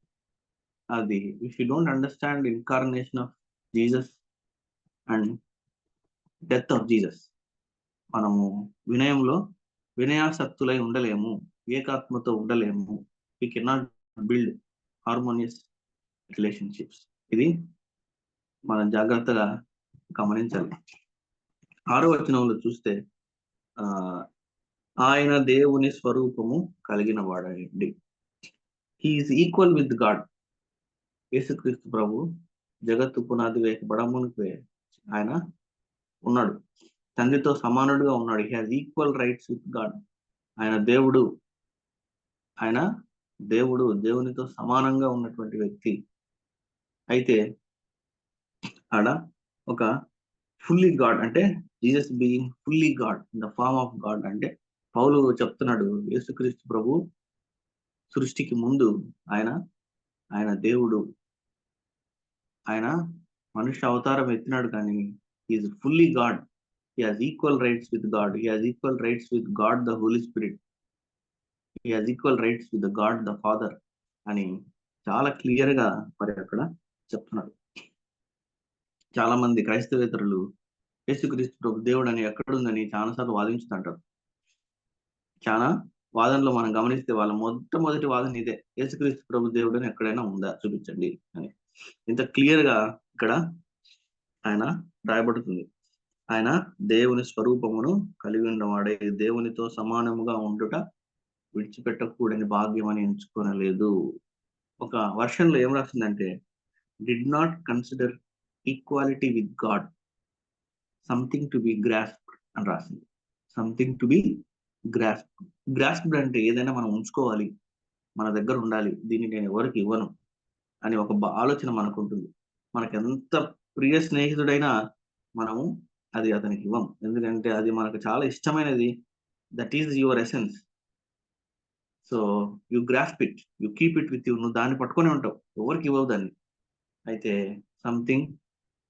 అది if you don't understand incarnation of Jesus and death of Jesus, మనము వినయాసక్తులై ఉండలేము, ఏకాత్మతో ఉండలేము. we cannot build harmonious relationships. ఇది మనం జాగ్రత్తగా గమనించాలి. 6వ వచనంలో చూస్తే ఆయన దేవుని స్వరూపము కలిగిన వాడండి. He is equal with God. యేసుక్రీస్తు ప్రభు జగత్తు పునాది వేయబడమునిపై ఆయన ఉన్నాడు, తండ్రితో సమానుడుగా ఉన్నాడు. He has equal rights with God. ఆయన దేవుడు, దేవునితో సమానంగా ఉన్నటువంటి వ్యక్తి. అయితే ఆడ ఒక ఫుల్లీ గాడ్, అంటే Jesus being fully God in the form of God, అంటే పౌలు చెప్తున్నాడు, యేసుక్రీస్తు ప్రభు సృష్టికి ముందు ఆయన దేవుడు, ఆయన మనుష్య అవతారం ఎత్తినాడు, కానీ is fully God. He has equal rights with God. He has equal rights with God the holy spirit. He has equal rights with God the father అని చాలా క్లియర్ గా మరి అక్కడ చెప్తున్నాడు. చాలా మంది క్రైస్తవేతరులు యేసుక్రీస్తు ప్రభు దేవుడు అని ఎక్కడుందని చాలాసార్లు వాదించుతుంటారు. చాలా వాదనలో మనం గమనిస్తే వాళ్ళ మొట్టమొదటి వాదన ఇదే, యేసుక్రీస్తు ప్రభు దేవుడు అని ఎక్కడైనా ఉందా చూపించండి అని. ఇంత క్లియర్ గా ఇక్కడ ఆయన రాయబడుతుంది. ఆయన దేవుని స్వరూపమును కలిగి ఉన్నవాడే, దేవునితో సమానముగా ఉండుట విడిచిపెట్టకూడని భాగ్యం అని ఎంచుకోనలేదు. ఒక వర్షన్ లో ఏం రాసిందంటే, did not consider equality with God something to be grasped అని రాసింది. సంథింగ్ టు బి గ్రాస్ప్డ్ అంటే ఏదైనా మనం ఉంచుకోవాలి, మన దగ్గర ఉండాలి, దీన్ని నేను ఎవరికి ఇవ్వను అని ఒక ఆలోచన మనకు ఉంటుంది. మనకు ఎంత ప్రియ స్నేహితుడైనా మనము అది అతనికి ఇవ్వం, ఎందుకంటే అది మనకు చాలా ఇష్టమైనది. That is your essence. So you grasp it, you keep it with you. నువ్వు దాన్ని పట్టుకొని ఉంటావు, ఎవరికి ఇవ్వవు దాన్ని. అయితే సంథింగ్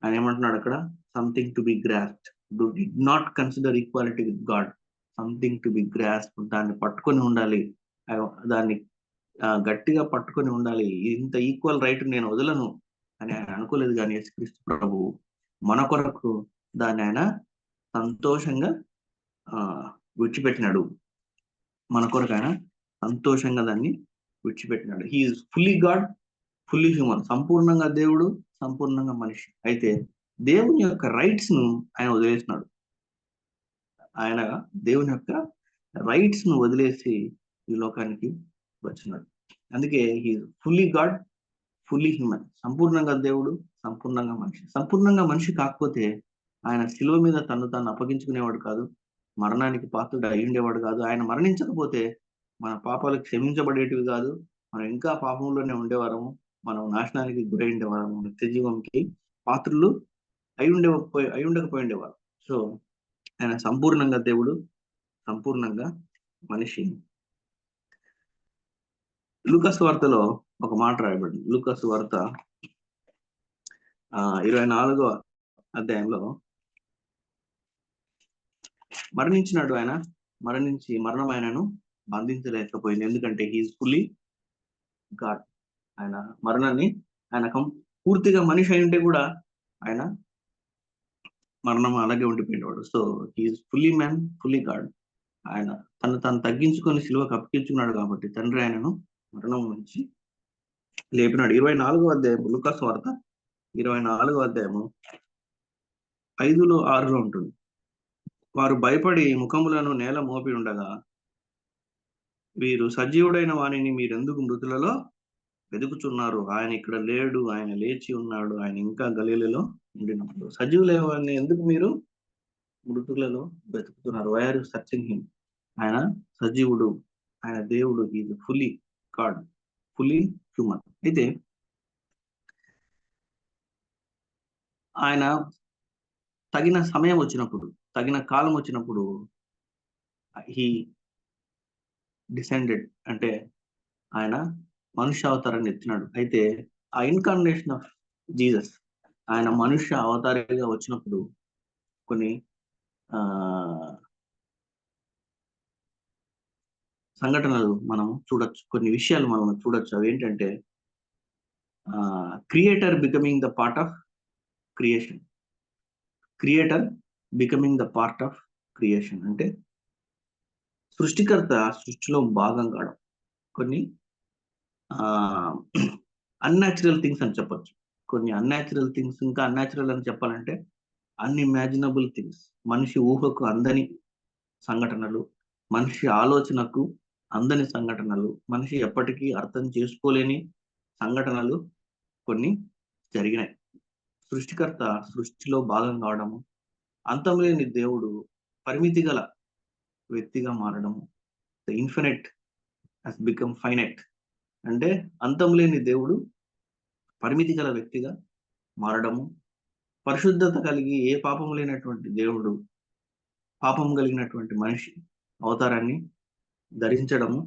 ఆయన ఏమంటున్నాడు అక్కడ, something to be grasped. Do did not consider equality with God, something to be grasped. దాన్ని పట్టుకొని ఉండాలి, దాన్ని గట్టిగా పట్టుకొని ఉండాలి. ఇంత ఈక్వల్ రైట్ నేను వదలను అని ఆయన అనుకోలేదు. కానీ యేసుక్రీస్తు ప్రభు మన కొరకు దాన్ని ఆయన సంతోషంగా విడిచిపెట్టినాడు. మన కొరకు ఆయన సంతోషంగా దాన్ని విడిచిపెట్టినాడు. He's fully God, fully human. సంపూర్ణంగా దేవుడు, సంపూర్ణంగా మనిషి. అయితే దేవుని యొక్క రైట్స్ ను ఆయన వదిలేసినాడు. ఆయన దేవుని యొక్క రైట్స్ ను వదిలేసి ఈ లోకానికి వచ్చినాడు. అందుకే he fully God, fully human. సంపూర్ణంగా దేవుడు, సంపూర్ణంగా మనిషి. సంపూర్ణంగా మనిషి కాకపోతే ఆయన శిలువ మీద తను తాను అప్పగించుకునేవాడు కాదు, మరణానికి పాత్రుడు అయి ఉండేవాడు కాదు. ఆయన మరణించకపోతే మన పాపాలు క్షమించబడేటివి కాదు, మనం ఇంకా పాపంలోనే ఉండేవారము, మనం నాశనానికి గురై ఉండేవారము, నిత్య జీవంకి పాత్రులు అయి ఉండకపోయి ఉండేవారు. సో ఆయన సంపూర్ణంగా దేవుడు, సంపూర్ణంగా మనిషి. లూకాసు వార్తలో ఒక మాట రాయబడింది. లూకాసు వార్త 24వ అధ్యాయంలో, మరణించినాడు ఆయన, మరణం ఆయనను బంధించలేకపోయింది, ఎందుకంటే హీఈస్ ఫుల్లీ గాడ్. ఆయన మరణాన్ని, ఆయన పూర్తిగా మనిషి అయి ఉంటే కూడా ఆయన మరణం అలాగే ఉండిపోయినవాడు. So he's fully man, fully God. ఆయన తను తగ్గించుకొని సిలువకు అప్పగించుకున్నాడు కాబట్టి తండ్రి ఆయనను మరణం నుంచి లేపినాడు. 24వ అధ్యాయం లూకాసు వార్త 24వ అధ్యాయము 5, 6 ఉంటుంది. వారు భయపడి ముఖములను నేల మోపి ఉండగా, వీరు సజీవుడైన వానిని మీరెందుకు మృతులలో వెతుకుచున్నారు? ఆయన ఇక్కడ లేడు, ఆయన లేచి ఉన్నాడు, ఆయన ఇంకా గలీలలో ఉండినప్పుడు. సజీవులైన వారిని ఎందుకు మీరు మృతులలో వెతుకుతున్నారు? Why are you searching him? ఆయన సజీవుడు, ఆయన దేవుడు. Is fully God, fully human. అయితే ఆయన తగిన సమయం వచ్చినప్పుడు, తగిన కాలం వచ్చినప్పుడు హీ డిసెండెడ్, అంటే ఆయన మనుష్య అవతారాన్ని ఎత్తినాడు. అయితే ఆ ఇన్కార్నేషన్ ఆఫ్ జీసస్, ఆయన మనుష్య అవతారిగా వచ్చినప్పుడు కొన్ని సంఘటనలు మనం చూడొచ్చు, కొన్ని విషయాలు మనం చూడొచ్చు. అవి ఏంటంటే, creator becoming the part of creation. Creator becoming the part of creation అంటే సృష్టికర్త సృష్టిలో భాగం కావడం. కొన్ని అన్యాచురల్ థింగ్స్ అని చెప్పొచ్చు, కొన్ని అన్యాచురల్ థింగ్స్. ఇంకా అన్యాచురల్ అని చెప్పాలంటే అన్ఇమాజినబుల్ థింగ్స్. మనిషి ఊహకు అందని సంఘటనలు, మనిషి ఆలోచనకు అందని సంఘటనలు, మనిషి ఎప్పటికీ అర్థం చేసుకోలేని సంఘటనలు కొన్ని జరిగినాయి. సృష్టికర్త సృష్టిలో భాగం కావడము, అంతం లేని దేవుడు పరిమితి గల వ్యక్తిగా మారడము. The infinite has become finite అంటే అంతం లేని దేవుడు పరిమితి గల వ్యక్తిగా మారడము. పరిశుద్ధత కలిగి ఏ పాపం లేనటువంటి దేవుడు పాపం కలిగినటువంటి మనిషి అవతారాన్ని ధరించడము,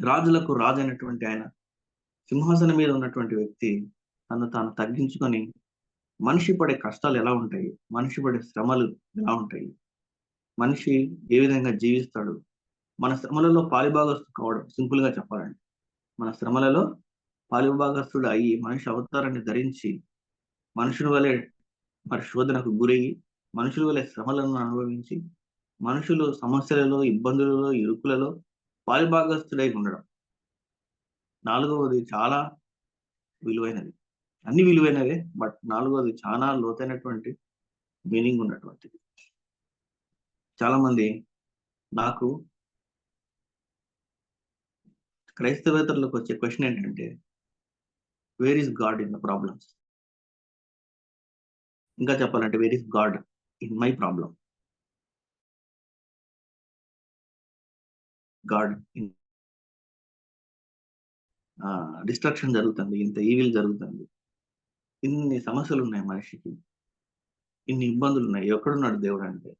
రాజులకు రాజు అయినటువంటి ఆయన సింహాసనం మీద ఉన్నటువంటి వ్యక్తి తను తాను తగ్గించుకొని మనిషి పడే కష్టాలు ఎలా ఉంటాయి, మనిషి పడే శ్రమలు ఎలా ఉంటాయి, మనిషి ఏ విధంగా జీవిస్తాడు, మన శ్రమలలో పాలిభాగస్తు కావడం, సింపుల్ గా చెప్పాలండి మన శ్రమలలో పాలిభాగస్తుడు అయ్యి మనిషి అవతారాన్ని ధరించి మనుషుల వలె మరి శోధనకు గురయ్యి మనుషుల వలె శ్రమలను అనుభవించి మనుషులు సమస్యలలో, ఇబ్బందులలో, ఇరుకులలో పాలిభాగస్తుడై ఉండడం. 4వది చాలా విలువైనది. అన్ని విలువైనవే, బట్ 4వది చాలా లోతైనటువంటి మీనింగ్ ఉన్నటువంటిది. చాలా మంది నాకు క్రైస్తవేతరులకు వచ్చే క్వశ్చన్ ఏంటంటే, where is God in the problems? ఇంకా చెప్పాలంటే, where is God in my problem? God in destruction జరుగుతుంది, ఇంత ఈవిల్ జరుగుతుంది, ఇన్ని సమస్యలు ఉన్నాయి మనిషికి, ఇన్ని ఇబ్బందులు ఉన్నాయి, ఎక్కడున్నాడు దేవుడు అంటే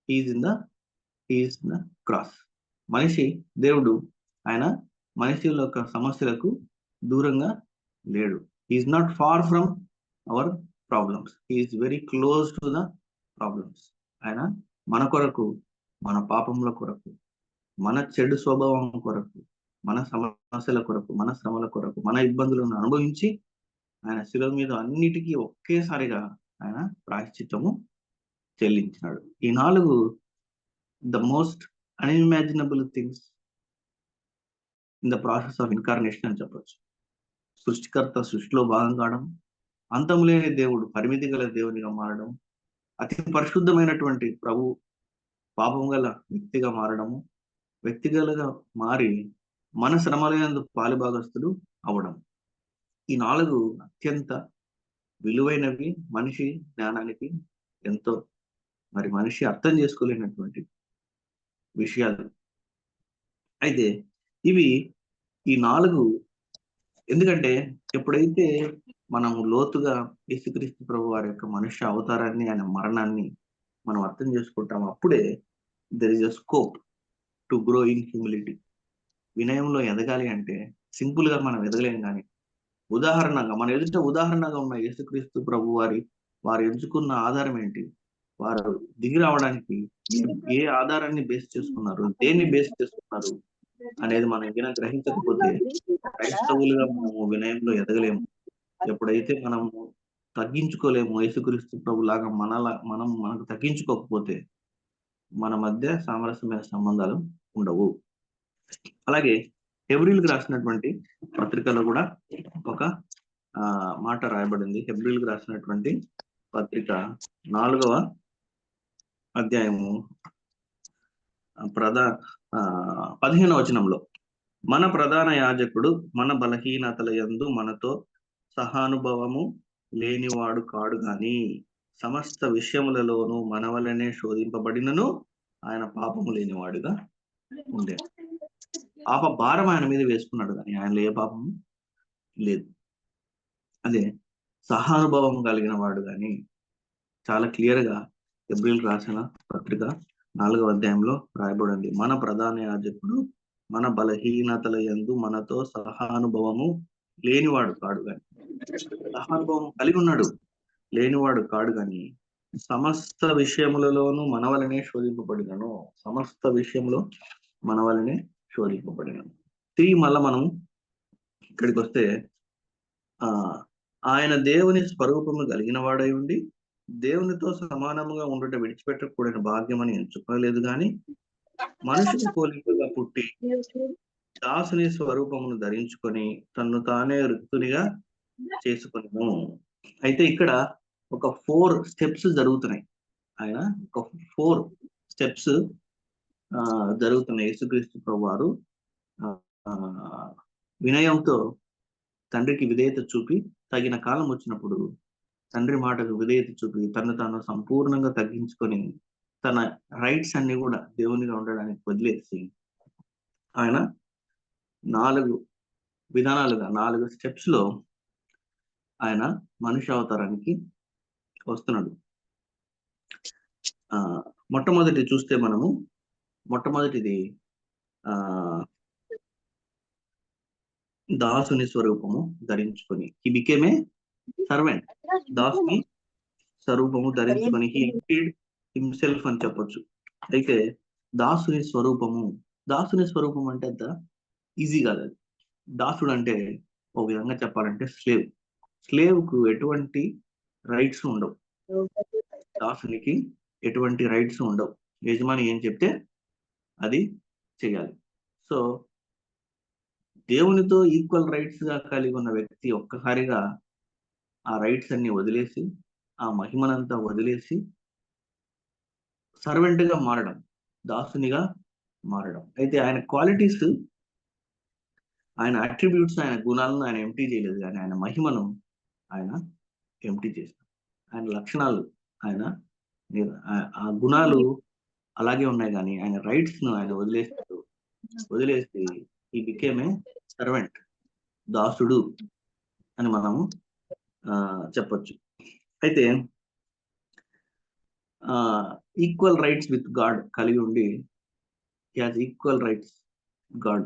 ఈజ్ ఇన్ ద క్రాస్. మనిషి దేవుడు ఆయన మనిషి యొక్క సమస్యలకు దూరంగా లేడు. Is not far from our problems, is very close to the problems. ఆయన మన కొరకు, మన పాపముల కొరకు, మన చెడు స్వభావం కొరకు, మన సమస్యల కొరకు, మన శ్రమల కొరకు, మన ఇబ్బందులను అనుభవించి ఆయన శిలువ మీద అన్నిటికీ ఒకేసారిగా ఆయన ప్రాయశ్చిత్తము చెల్లించినాడు. ఈ 4 the most unimaginable things in the process of incarnation అని చెప్పొచ్చు. సృష్టికర్త సృష్టిలో భాగం కావడం, అంతము లేని దేవుడు పరిమితి గల దేవునిగా మారడం, అతి పరిశుద్ధమైనటువంటి ప్రభు పాపం గల వ్యక్తిగా మారడము, వ్యక్తిగతగా మారి మన శ్రమలందు పాలుభాగస్తుడు అవడం. ఈ 4 అత్యంత విలువైనవి, మనిషి జ్ఞానానికి ఎంతో మరి మనిషి అర్థం చేసుకోలేనటువంటి విషయాలు. అయితే ఇవి ఈ 4 ఎందుకంటే ఎప్పుడైతే మనము లోతుగా యేసుక్రీస్తు ప్రభు వారి యొక్క మనుష్య అవతారాన్ని, ఆయన మరణాన్ని మనం అర్థం చేసుకుంటాము, అప్పుడే there is a scope to grow in humility. వినయంలో ఎదగాలి అంటే సింపుల్ గా మనం ఎదగలేం, కానీ ఉదాహరణగా మన ఎదుట ఉదాహరణగా ఉన్న యేసుక్రీస్తు ప్రభు వారు ఎంచుకున్న ఆధారం ఏంటి, వారు దిగి రావడానికి ఏ ఆధారాన్ని బేస్ చేసుకున్నారు, దేన్ని బేస్ చేసుకున్నారు అనేది మనం ఏదైనా గ్రహించకపోతే క్రైస్తవులుగా మనము వినయంలో ఎదగలేము. ఎప్పుడైతే మనము తగ్గించుకోలేము, యేసుక్రీస్తు ప్రభు లాగా మనకు తగ్గించుకోకపోతే మన మధ్య సామరస్యమైన సంబంధాలు ఉండవు. అలాగే హెబ్రీలకు రాసినటువంటి పత్రికలో కూడా ఒక మాట రాయబడింది. హెబ్రీలకు రాసినటువంటి పత్రిక 4వ అధ్యాయము 15వ వచనంలో, మన ప్రధాన యాజకుడు మన బలహీనతల యందు మనతో సహానుభవము లేనివాడు కాడు గాని సమస్త విషయములలోనూ మన వలనే శోధింపబడినను ఆయన పాపము లేనివాడుగా ఉండే. పాప భారం ఆయన మీద వేసుకున్నాడు, కానీ ఆయనలో ఏ పాపము లేదు. అదే సహానుభవం కలిగిన వాడు కానీ చాలా క్లియర్ గా హెబ్రీలకు రాసిన పత్రిక 4వ అధ్యాయంలో రాయబడింది. మన ప్రధాన యాజకుడు మన బలహీనతల యందు మనతో సహానుభవము లేనివాడు కాడు గాని, సహానుభవం కలిగి ఉన్నాడు, లేనివాడు కాడు గాని సమస్త విషయములలోనూ మన వలనే శోధింపబడినను, సమస్త విషయంలో మన వలనే శోధింపబడినను. తిరిగి మళ్ళా మనం ఇక్కడికి వస్తే ఆయన దేవుని స్వరూపము కలిగిన వాడై ఉండి దేవునితో సమానముగా ఉండటం విడిచిపెట్టకూడని భాగ్యం అని ఎంచుకోలేదు, కానీ మనుషుని పోలికగా పుట్టి దాసుని స్వరూపమును ధరించుకొని తన్ను తానే రిక్తునిగా చేసుకున్నాను. అయితే ఇక్కడ ఒక 4 స్టెప్స్ జరుగుతున్నాయి. ఆయన ఒక 4 స్టెప్స్ జరుగుతున్నాయి. యేసుక్రీస్తు ప్రభు వారు వినయంతో తండ్రికి విధేయత చూపి, తగిన కాలం వచ్చినప్పుడు తండ్రి మాటకు విధేయత చూపి తను తాను సంపూర్ణంగా తగ్గించుకొని తన రైట్స్ అన్ని కూడా దేవునిగా ఉండడానికి వదిలేసి ఆయన 4 విధానాలుగా 4 స్టెప్స్ లో ఆయన మనుష్య అవతారానికి వస్తున్నాడు. మొట్టమొదటి చూస్తే మనము మొట్టమొదటిది దాసుని స్వరూపము ధరించుకొని, హీ బికేమ్ ఏ సర్వెంట్. దాసుని స్వరూపము ధరించుకొని, హీ ఎంప్టీడ్ హిమ్సెల్ఫ్ అని చెప్పొచ్చు. అయితే దాసుని స్వరూపం అంటే అంత ఈజీ కాదు. అది దాసుడు అంటే ఒక విధంగా చెప్పాలంటే స్లేవ్ కు ఎటువంటి రైట్స్ ఉండవు. దాసునికి ఎటువంటి రైట్స్ ఉండవు. యజమాని ఏం చెప్తే అది చేయాలి. సో దేవునితో ఈక్వల్ రైట్స్ గా కలిగి ఉన్న వ్యక్తి ఒక్కసారిగా ఆ రైట్స్ అన్ని వదిలేసి, ఆ మహిమనంతా వదిలేసి సర్వెంట్ గా మారడం, దాసునిగా మారడం. అయితే ఆయన క్వాలిటీస్, ఆయన అట్రిబ్యూట్స్, ఆయన గుణాలను ఆయన ఎంప్టీ చేయలేదు, కానీ ఆయన మహిమను ఆయన ఎంప్టీ చేశారు. ఆయన లక్షణాలు, ఆయన ఆ గుణాలు అలాగే ఉన్నాయి, కానీ ఆయన రైట్స్ ను ఆయన వదిలేసి ఈ బికేమ్ ఏ సర్వెంట్, దాసుడు అని మనము చెప్పొచ్చు. అయితే ఈక్వల్ రైట్స్ విత్ గాడ్ కలిగి ఉండి, he has equal rights God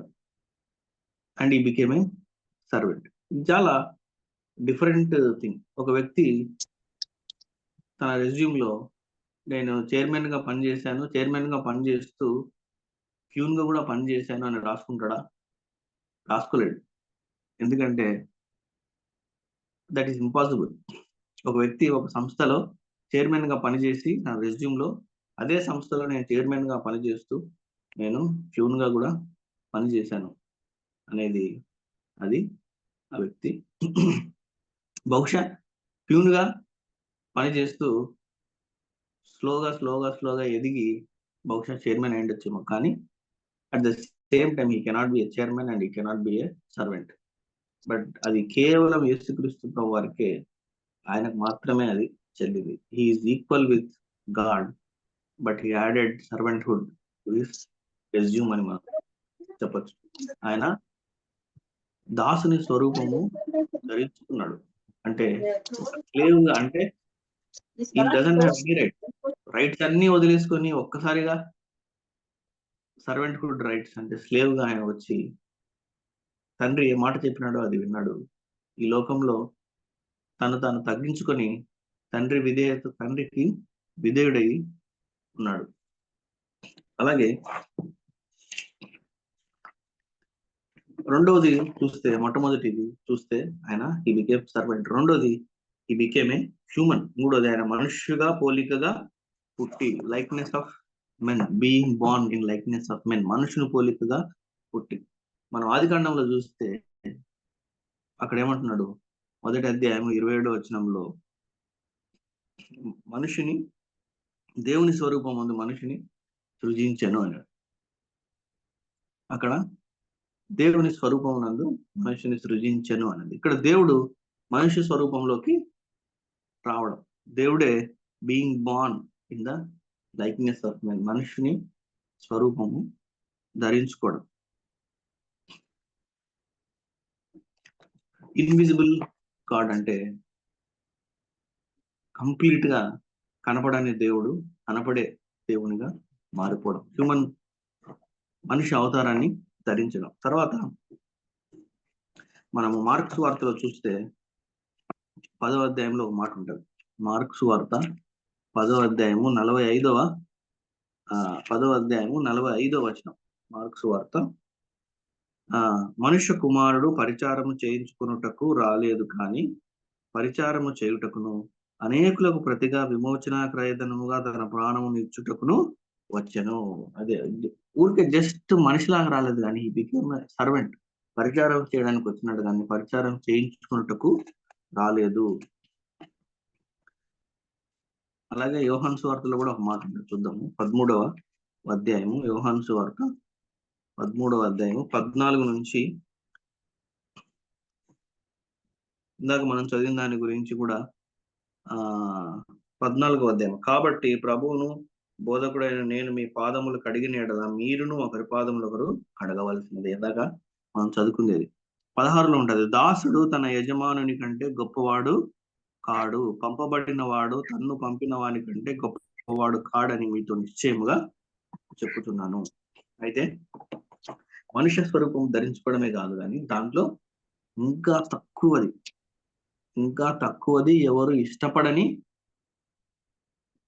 and he became a servant. చాలా డిఫరెంట్ థింగ్. ఒక వ్యక్తి తన రెజ్యూమ్ లో నేను చైర్మన్ గా పనిచేశాను, చైర్మన్ గా పనిచేస్తూ ప్యూన్ గా కూడా పనిచేశాను అని రాసుకుంటాడా? రాసుకోలేడు. ఎందుకంటే దట్ ఈస్ ఇంపాసిబుల్. ఒక వ్యక్తి ఒక సంస్థలో చైర్మన్ గా పనిచేసి నా రెజ్యూమ్ లో అదే సంస్థలో నేను చైర్మన్ గా పనిచేస్తూ నేను ప్యూన్ గా కూడా పనిచేశాను అనేది, అది ఆ వ్యక్తి బహుశా ప్యూన్ గా పనిచేస్తూ స్లోగా ఎదిగి బహుశా చైర్మన్ అయి ఉండొచ్చేమో. కానీ at the same time he cannot be a chairman and he cannot be a servant. But అది కేవలం యేసుక్రీస్తు ప్రభు వారికే, ఆయనకు మాత్రమే అది చెల్లింది. He is equal with God, but he added servanthood to his resume అని మనం చెప్పచ్చు. ఆయన దాసుని స్వరూపము ధరించుకున్నాడు. అంటే స్లేవ్ గా, అంటే he doesn't have any rights అన్ని వదిలేసుకొని ఒక్కసారిగా సర్వెంట్హుడ్ రైట్స్, అంటే స్లేవ్ గా ఆయన వచ్చి తండ్రి ఏ మాట చెప్పినాడో అది విన్నాడు. ఈ లోకంలో తాను తగ్గించుకొని తండ్రికి విధేయుడై ఉన్నాడు. అలాగే రెండవది చూస్తే, మొట్టమొదటిది చూస్తే ఆయన హీ బికేమ్ సర్వెంట్. రెండోది హీ బికేమ్ ఏ హ్యూమన్. మూడోది ఆయన మనుష్యుగా పోలికగా పుట్టి, likeness of men, being born in likeness of men, మనుషుని పోలికగా పుట్టి. మనం ఆదికాండంలో చూస్తే అక్కడ ఏమంటున్నాడు? మొదటి అధ్యాయం 27వ వచనంలో మనుషుని దేవుని స్వరూపం ముందు మనిషిని సృజించెను అన్నాడు. అక్కడ దేవుని స్వరూపం నందు మనిషిని సృజించెను అన్నది. ఇక్కడ దేవుడు మనిషి స్వరూపంలోకి రావడం, దేవుడే being born in the likeness of men, మనుషుని స్వరూపము ధరించుకోవడం. ఇన్విజిబుల్ గాడ్ అంటే కంప్లీట్ గా కనపడని దేవుడు కనపడే దేవునిగా మారిపోవడం, హ్యూమన్ మనిషి అవతారాన్ని ధరించడం. తర్వాత మనము మార్క్స్ వార్తలో చూస్తే 10వ అధ్యాయంలో ఒక మాట ఉంటుంది. మార్క్స్ వార్త 10వ అధ్యాయము 45వ వచనం. మార్క్స్ వార్త, మనుష్య కుమారుడు పరిచారము చేయించుకున్నటకు రాలేదు, కానీ పరిచారము చేయుటకును అనేకులకు ప్రతిగా విమోచన క్రయధనముగా తన ప్రాణము నిచ్చుటకును వచ్చెను. అదే ఊరికే జస్ట్ మనిషిలాగా రాలేదు, కానీ ఈ బికేమ్ సర్వెంట్. పరిచారం చేయడానికి వచ్చినాడు, కానీ పరిచారం చేయించుకున్నటకు రాలేదు. అలాగే యోహాను సువార్తలో కూడా ఒక మాట ఉంది, చూద్దాము. 13వ అధ్యాయము, యోహాను సువార్త 13వ అధ్యాయము 14 నుంచి, ఇందాక మనం చదివిన దాని గురించి కూడా 14వ అధ్యాయం. కాబట్టి ప్రభువును బోధకుడైన నేను మీ పాదములు కడిగిన ఎడల మీరును ఒకరి పాదములు ఒకరు కడగవలసినది. ఇందాక మనం చదువుకునేది 16లో ఉంటది. దాసుడు తన యజమానుని కంటే గొప్పవాడు కాడు, పంపబడిన వాడు తన్ను పంపిన వాని కంటే గొప్పవాడు కాడని మీతో నిశ్చయముగా చెప్పుతున్నాను. అయితే మనుష్య స్వరూపం ధరించుకోవడమే కాదు కానీ దాంట్లో ఇంకా తక్కువది ఎవరు ఇష్టపడని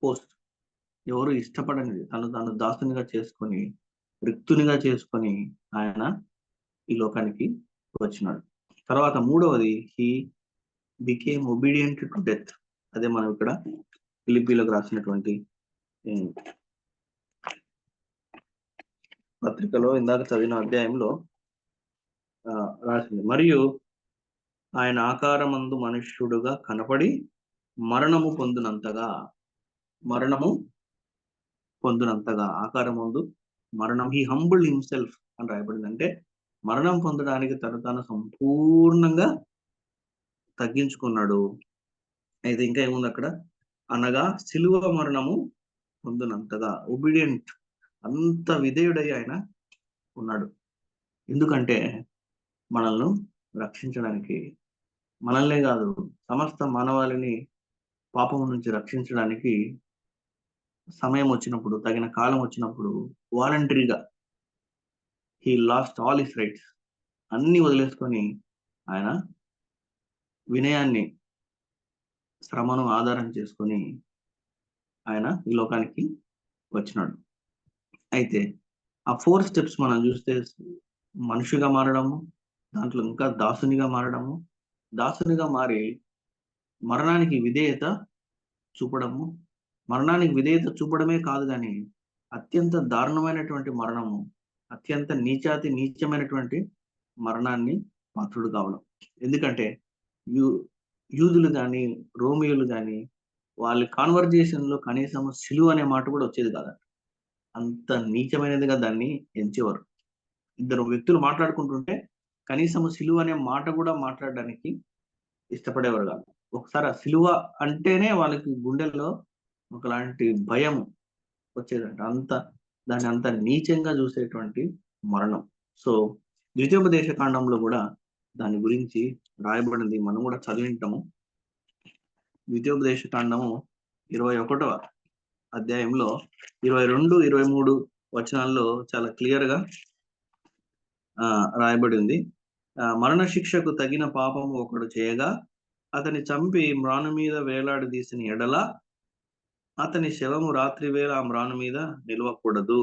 పోస్ట్, ఎవరు ఇష్టపడనిది తను దాసునిగా చేసుకొని రిక్తునిగా చేసుకొని ఆయన ఈ లోకానికి వచ్చినాడు. తర్వాత మూడవది he became obedient to death. అదే మనం ఇక్కడ ఫిలిప్పీలకు రాసినటువంటి పత్రికలో ఇందాక చదివిన అధ్యాయంలో రాసింది. మరియు ఆయన ఆకారమందు మనుష్యుడుగా కనపడి మరణము పొందునంతగా ఆకారమందు మరణం, హీ హంబుల్డ్ హిమ్సెల్ఫ్ అని రాయబడింది. అంటే మరణం పొందడానికి తను సంపూర్ణంగా తగ్గించుకున్నాడు. అయితే ఇంకా ఏముంది అక్కడ, అనగా సిలువ మరణము పొందునంతగా, ఒబీడియంట్, అంత విధేయుడై ఆయన ఉన్నాడు. ఎందుకంటే మనల్ని రక్షించడానికి, మనల్నే కాదు సమస్త మానవాళిని పాపం నుంచి రక్షించడానికి సమయం వచ్చినప్పుడు, తగిన కాలం వచ్చినప్పుడు వాలంటరీగా he lost all his rights అన్ని వదిలేసుకొని ఆయన వినయాన్ని, శ్రమను ఆధారం చేసుకొని ఆయన ఈ లోకానికి వచ్చినాడు. అయితే ఆ 4 స్టెప్స్ మనం చూస్తే మనిషిగా మారడము, దాంట్లో ఇంకా దాసునిగా మారడము, దాసునిగా మారి మరణానికి విధేయత చూపడము, మరణానికి విధేయత చూపడమే కాదు కానీ అత్యంత దారుణమైనటువంటి మరణము, అత్యంత నీచమైనటువంటి మరణాన్ని పాత్రుడు కావడం. ఎందుకంటే యూదులు కానీ రోమియోలు కానీ వాళ్ళ కాన్వర్జేషన్ లో కనీసం సిలువ అనే మాట కూడా వచ్చేది కాదు. అంత నీచమైనదిగా దాన్ని ఎంచేవారు. ఇద్దరు వ్యక్తులు మాట్లాడుకుంటుంటే కనీసం సిలువ అనే మాట కూడా మాట్లాడడానికి ఇష్టపడేవారు కాదు. ఒకసారి ఆ సిలువ అంటేనే వాళ్ళకి గుండెల్లో ఒకలాంటి భయం వచ్చేదంట. దాన్ని అంత నీచంగా చూసేటువంటి మరణం. సో ద్వితీయోపదేశ కాండంలో కూడా దాని గురించి రాయబడింది, మనం కూడా చదివింటాము. ద్వితీయోపదేశ కాండము 21వ అధ్యాయంలో 22, 23 వచనాల్లో చాలా క్లియర్ గా రాయబడి ఉంది. మరణ శిక్షకు తగిన పాపము ఒకడు చేయగా అతని చంపి మ్రాను మీద వేలాడదీసిన ఎడల అతని శవము రాత్రి వేళ ఆ మ్రాను మీద నిలవకూడదు.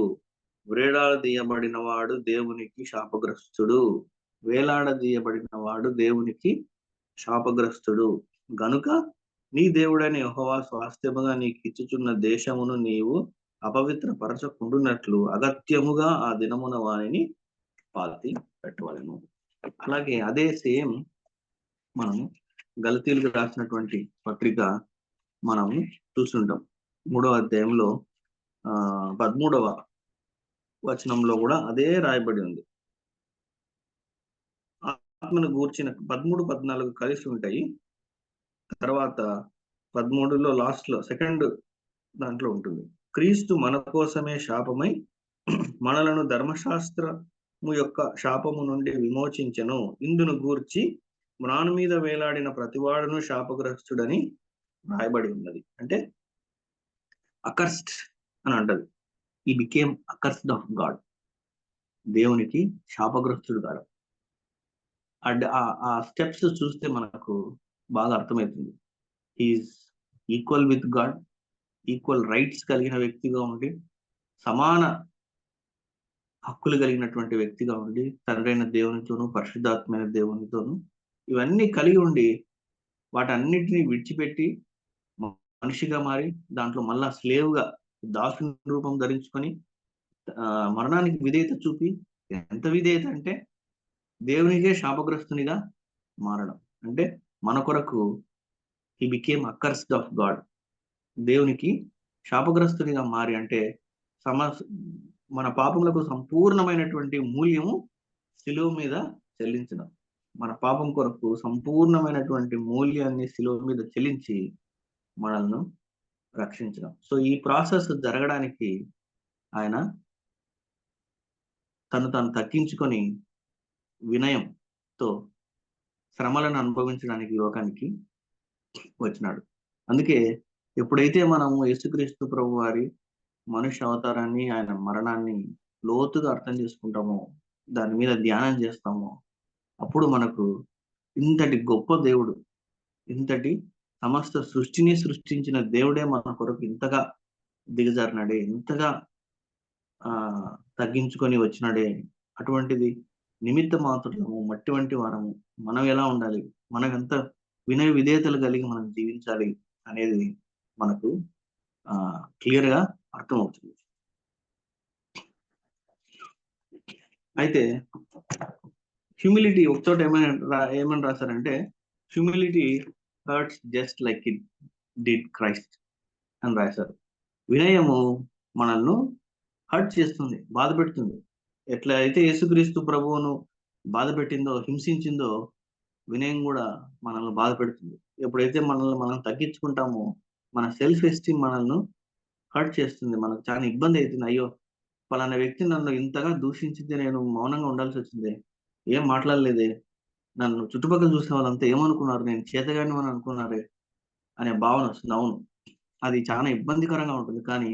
వేలాడదీయబడిన వాడు దేవునికి శాపగ్రస్తుడు. వేలాడదీయబడిన వాడు దేవునికి శాపగ్రస్తుడు. గనుక నీ దేవుడైన యెహోవా స్వాస్థ్యముగా నీకు ఇచ్చుచున్న దేశమును నీవు అపవిత్రపరచకుండునట్లు అగత్యముగా ఆ దినమున వారిని పాతి పెట్టవలెను. అలాగే అదే సేమ్ మనము గలతీయులకు రాసినటువంటి పత్రిక మనము చూస్తుంటాం. 3వ అధ్యాయంలో 13వ వచనంలో కూడా అదే రాయబడి ఉంది. ఆత్మను గూర్చిన 13, 14 కలిసి ఉంటాయి. తర్వాత 13లో లాస్ట్ లో సెకండ్ దాంట్లో ఉంటుంది, క్రీస్తు మన కోసమే శాపమై మనలను ధర్మశాస్త్రము యొక్క శాపము నుండి విమోచించెను. ఇందును గూర్చి మ్రాను మీద వేలాడిన ప్రతివాడును శాపగ్రస్తుడని రాయబడి ఉన్నది. అంటే అకర్స్డ్ అని అంటది. He became అకర్స్డ్ of God. దేవునికి శాపగ్రస్తుడు కాదు. అండ్ ఆ స్టెప్స్ చూస్తే మనకు బాగా అర్థమవుతుంది. He is equal with God, equal rights కలిగిన వ్యక్తిగా ఉండి, సమాన హక్కులు కలిగినటువంటి వ్యక్తిగా ఉండి, తండ్రైన దేవునితోనూ పరిశుద్ధాత్మైన దేవునితోనూ ఇవన్నీ కలిగి ఉండి వాటన్నిటిని విడిచిపెట్టి మనిషిగా మారి దాంట్లో మళ్ళా స్లేవ్గా దాసుని రూపం ధరించుకొని మరణానికి విధేయత చూపి, ఎంత విధేయత అంటే దేవునికే శాపగ్రస్తునిగా మారడం. అంటే మన కొరకు హీ బికేమ్ అకర్స్డ్ ఆఫ్ గాడ్. దేవునికి శాపగ్రస్తునిగా మారి, అంటే మన పాపములకు సంపూర్ణమైనటువంటి మూల్యము శిలువ మీద చెల్లించడం. మన పాపం కొరకు సంపూర్ణమైనటువంటి మూల్యాన్ని శిలువ మీద చెల్లించి మనల్ని రక్షించడం. సో ఈ ప్రాసెస్ జరగడానికి ఆయన తను తగ్గించుకొని వినయంతో శ్రమలను అనుభవించడానికి లోకానికి వచ్చినాడు. అందుకే ఎప్పుడైతే మనము యేసుక్రీస్తు ప్రభు వారి మనుష్య అవతారాన్ని, ఆయన మరణాన్ని లోతుగా అర్థం చేసుకుంటామో, దాని మీద ధ్యానం చేస్తామో, అప్పుడు మనకు ఇంతటి గొప్ప దేవుడు, ఇంతటి సమస్త సృష్టిని సృష్టించిన దేవుడే మన కొరకు ఇంతగా దిగజారినాడే, ఇంతగా తగ్గించుకొని వచ్చినాడే. అటువంటిది నిమిత్త మాత్రము, మట్టి వంటి వారము, మనం ఎలా ఉండాలి, మనకంత వినయ విధేయతలు కలిగి మనం జీవించాలి అనేది మనకు క్లియర్ గా అర్థమవుతుంది. అయితే హ్యూమిలిటీ ఒకచోట ఏమని రాశారంటే, humility hurts just like it did Christ అని రాశారు. వినయము మనల్ని హర్ట్ చేస్తుంది, బాధ పెడుతుంది. ఎట్లా అయితే యేసుక్రీస్తు ప్రభువును బాధ పెట్టిందో, హింసించిందో, వినయం కూడా మనల్ని బాధ పెడుతుంది. ఎప్పుడైతే మనల్ని మనం తగ్గించుకుంటామో, మన సెల్ఫ్ ఎస్టీమ్ మనల్ని హర్ట్ చేస్తుంది. మనకు చాలా ఇబ్బంది అవుతుంది. అయ్యో, పలానా వ్యక్తి నన్ను ఇంతగా దూషించింది, నేను మౌనంగా ఉండాల్సి వచ్చింది, ఏం మాట్లాడలేదే, నన్ను చుట్టుపక్కల చూసిన వాళ్ళంతా ఏమనుకున్నారు, నేను చేతగాని అని అనుకున్నారే అనే భావన వస్తుంది. అవును, అది చాలా ఇబ్బందికరంగా ఉంటుంది. కానీ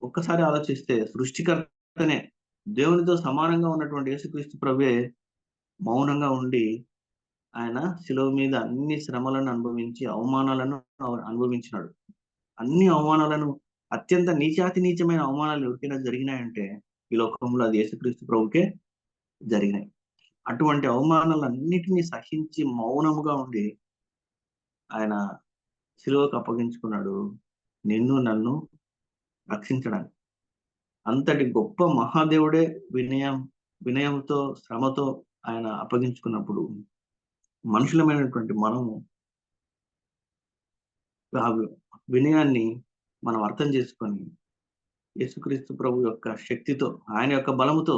ఒక్కసారి ఆలోచిస్తే సృష్టికర్తనే, దేవునితో సమానంగా ఉన్నటువంటి యేసుక్రీస్తు ప్రభువే మౌనంగా ఉండి ఆయన శిలువ మీద అన్ని శ్రమలను అనుభవించి అవమానాలను అనుభవించినాడు. అన్ని అవమానాలను, అత్యంత నీచాతి నీచమైన అవమానాలు ఎవరికైనా జరిగినాయంటే ఈ లోకంలో అది యేసుక్రీస్తు ప్రభుకే జరిగినాయి. అటువంటి అవమానాలన్నిటినీ సహించి మౌనముగా ఉండి ఆయన శిలువకు అప్పగించుకున్నాడు, నిన్ను నన్ను రక్షించడానికి. అంతటి గొప్ప మహాదేవుడే వినయంతో, శ్రమతో ఆయన అప్పగించుకున్నప్పుడు మనుషులమైనటువంటి మనము ఆ వినయాన్ని మనం అర్థం చేసుకొని యేసుక్రీస్తు ప్రభు యొక్క శక్తితో, ఆయన యొక్క బలముతో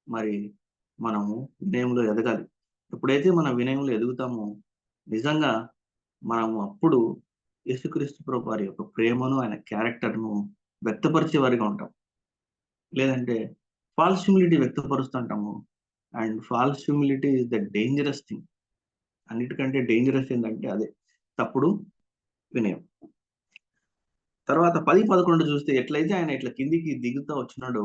మరి మనము వినయంలో ఎదగాలి. ఎప్పుడైతే మన వినయంలో ఎదుగుతామో నిజంగా మనము అప్పుడు యేసుక్రీస్తు ప్రభు వారి యొక్క ప్రేమను, ఆయన క్యారెక్టర్ను వ్యక్తపరిచే వారిగా ఉంటాం. లేదంటే ఫాల్స్ హ్యూమిలిటీ వ్యక్తపరుస్తుంటాము. And false humility is the dangerous thing. అన్నిటికంటే డేంజరస్ ఏంటంటే అదే తప్పుడు వినయం. తర్వాత 10-11 చూస్తే ఎట్లయితే ఆయన ఇట్లా కిందికి దిగుతా వచ్చినాడో,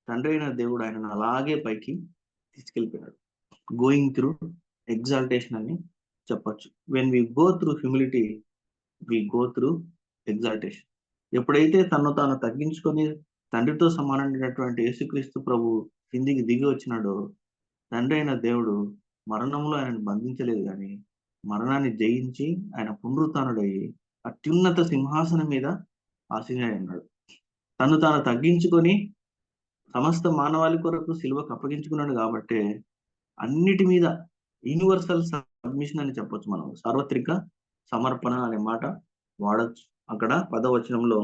తండ్రి అయిన దేవుడు ఆయనను అలాగే పైకి తీసుకెళ్ళిపోయాడు. గోయింగ్ త్రూ ఎగ్జాల్టేషన్ అని చెప్పొచ్చు. When we go through humility we go through exaltation. ఎప్పుడైతే తను తాను తగ్గించుకొని తండ్రితో సమానమైనటువంటి యేసుక్రీస్తు ప్రభు కిందికి దిగి వచ్చినాడో, తండ్రి అయిన దేవుడు మరణంలో ఆయనను బంధించలేదు, కానీ మరణాన్ని జయించి ఆయన పునరుత్థానుడయ్యి అత్యున్నత సింహాసనం మీద ఆసీనుడై ఉన్నాడు. తను తాను తగ్గించుకొని సమస్త మానవాళి కొరకు సిలువకు అప్పగించుకున్నాడు. కాబట్టి అన్నిటి మీద యూనివర్సల్ సబ్మిషన్ అని చెప్పొచ్చు. మనం సార్వత్రిక సమర్పణ అనే మాట వాడచ్చు. అక్కడ 10వ వచనంలో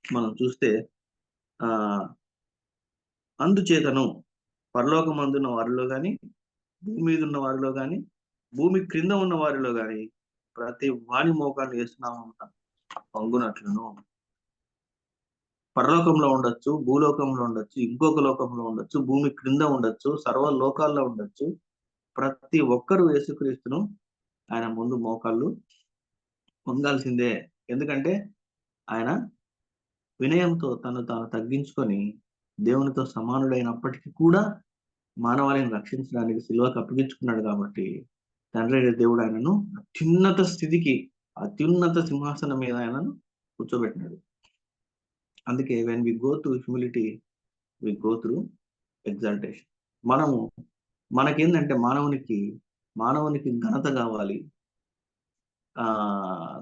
మనం చూస్తే అందుచేతను పరలోకమందున్న వారిలో గాని, భూమి మీద ఉన్న వారిలో గాని, భూమి క్రింద ఉన్న వారిలో గాని ప్రతి వాని మోకాలు వేస్తున్నామంట పంగునట్లును. పరలోకంలో ఉండొచ్చు, భూలోకంలో ఉండొచ్చు, ఇంకొక లోకంలో ఉండొచ్చు, భూమి క్రింద ఉండొచ్చు, సర్వ లోకాల్లో ఉండొచ్చు, ప్రతి ఒక్కరూ యేసుక్రీస్తును ఆయన ముందు మోకాళ్ళు పొందాల్సిందే. ఎందుకంటే ఆయన వినయంతో తను తాను తగ్గించుకొని దేవునితో సమానుడైనప్పటికీ కూడా మానవాళిని రక్షించడానికి సిలువకు అప్పగించుకున్నాడు. కాబట్టి తండ్రి దేవుడు ఆయనను అత్యున్నత స్థితికి, అత్యున్నత సింహాసనం మీద ఆయనను కూర్చోబెట్టినాడు. అందుకే when we go through humility we go through exaltation. మనకేంటంటే మానవునికి ఘనత కావాలి,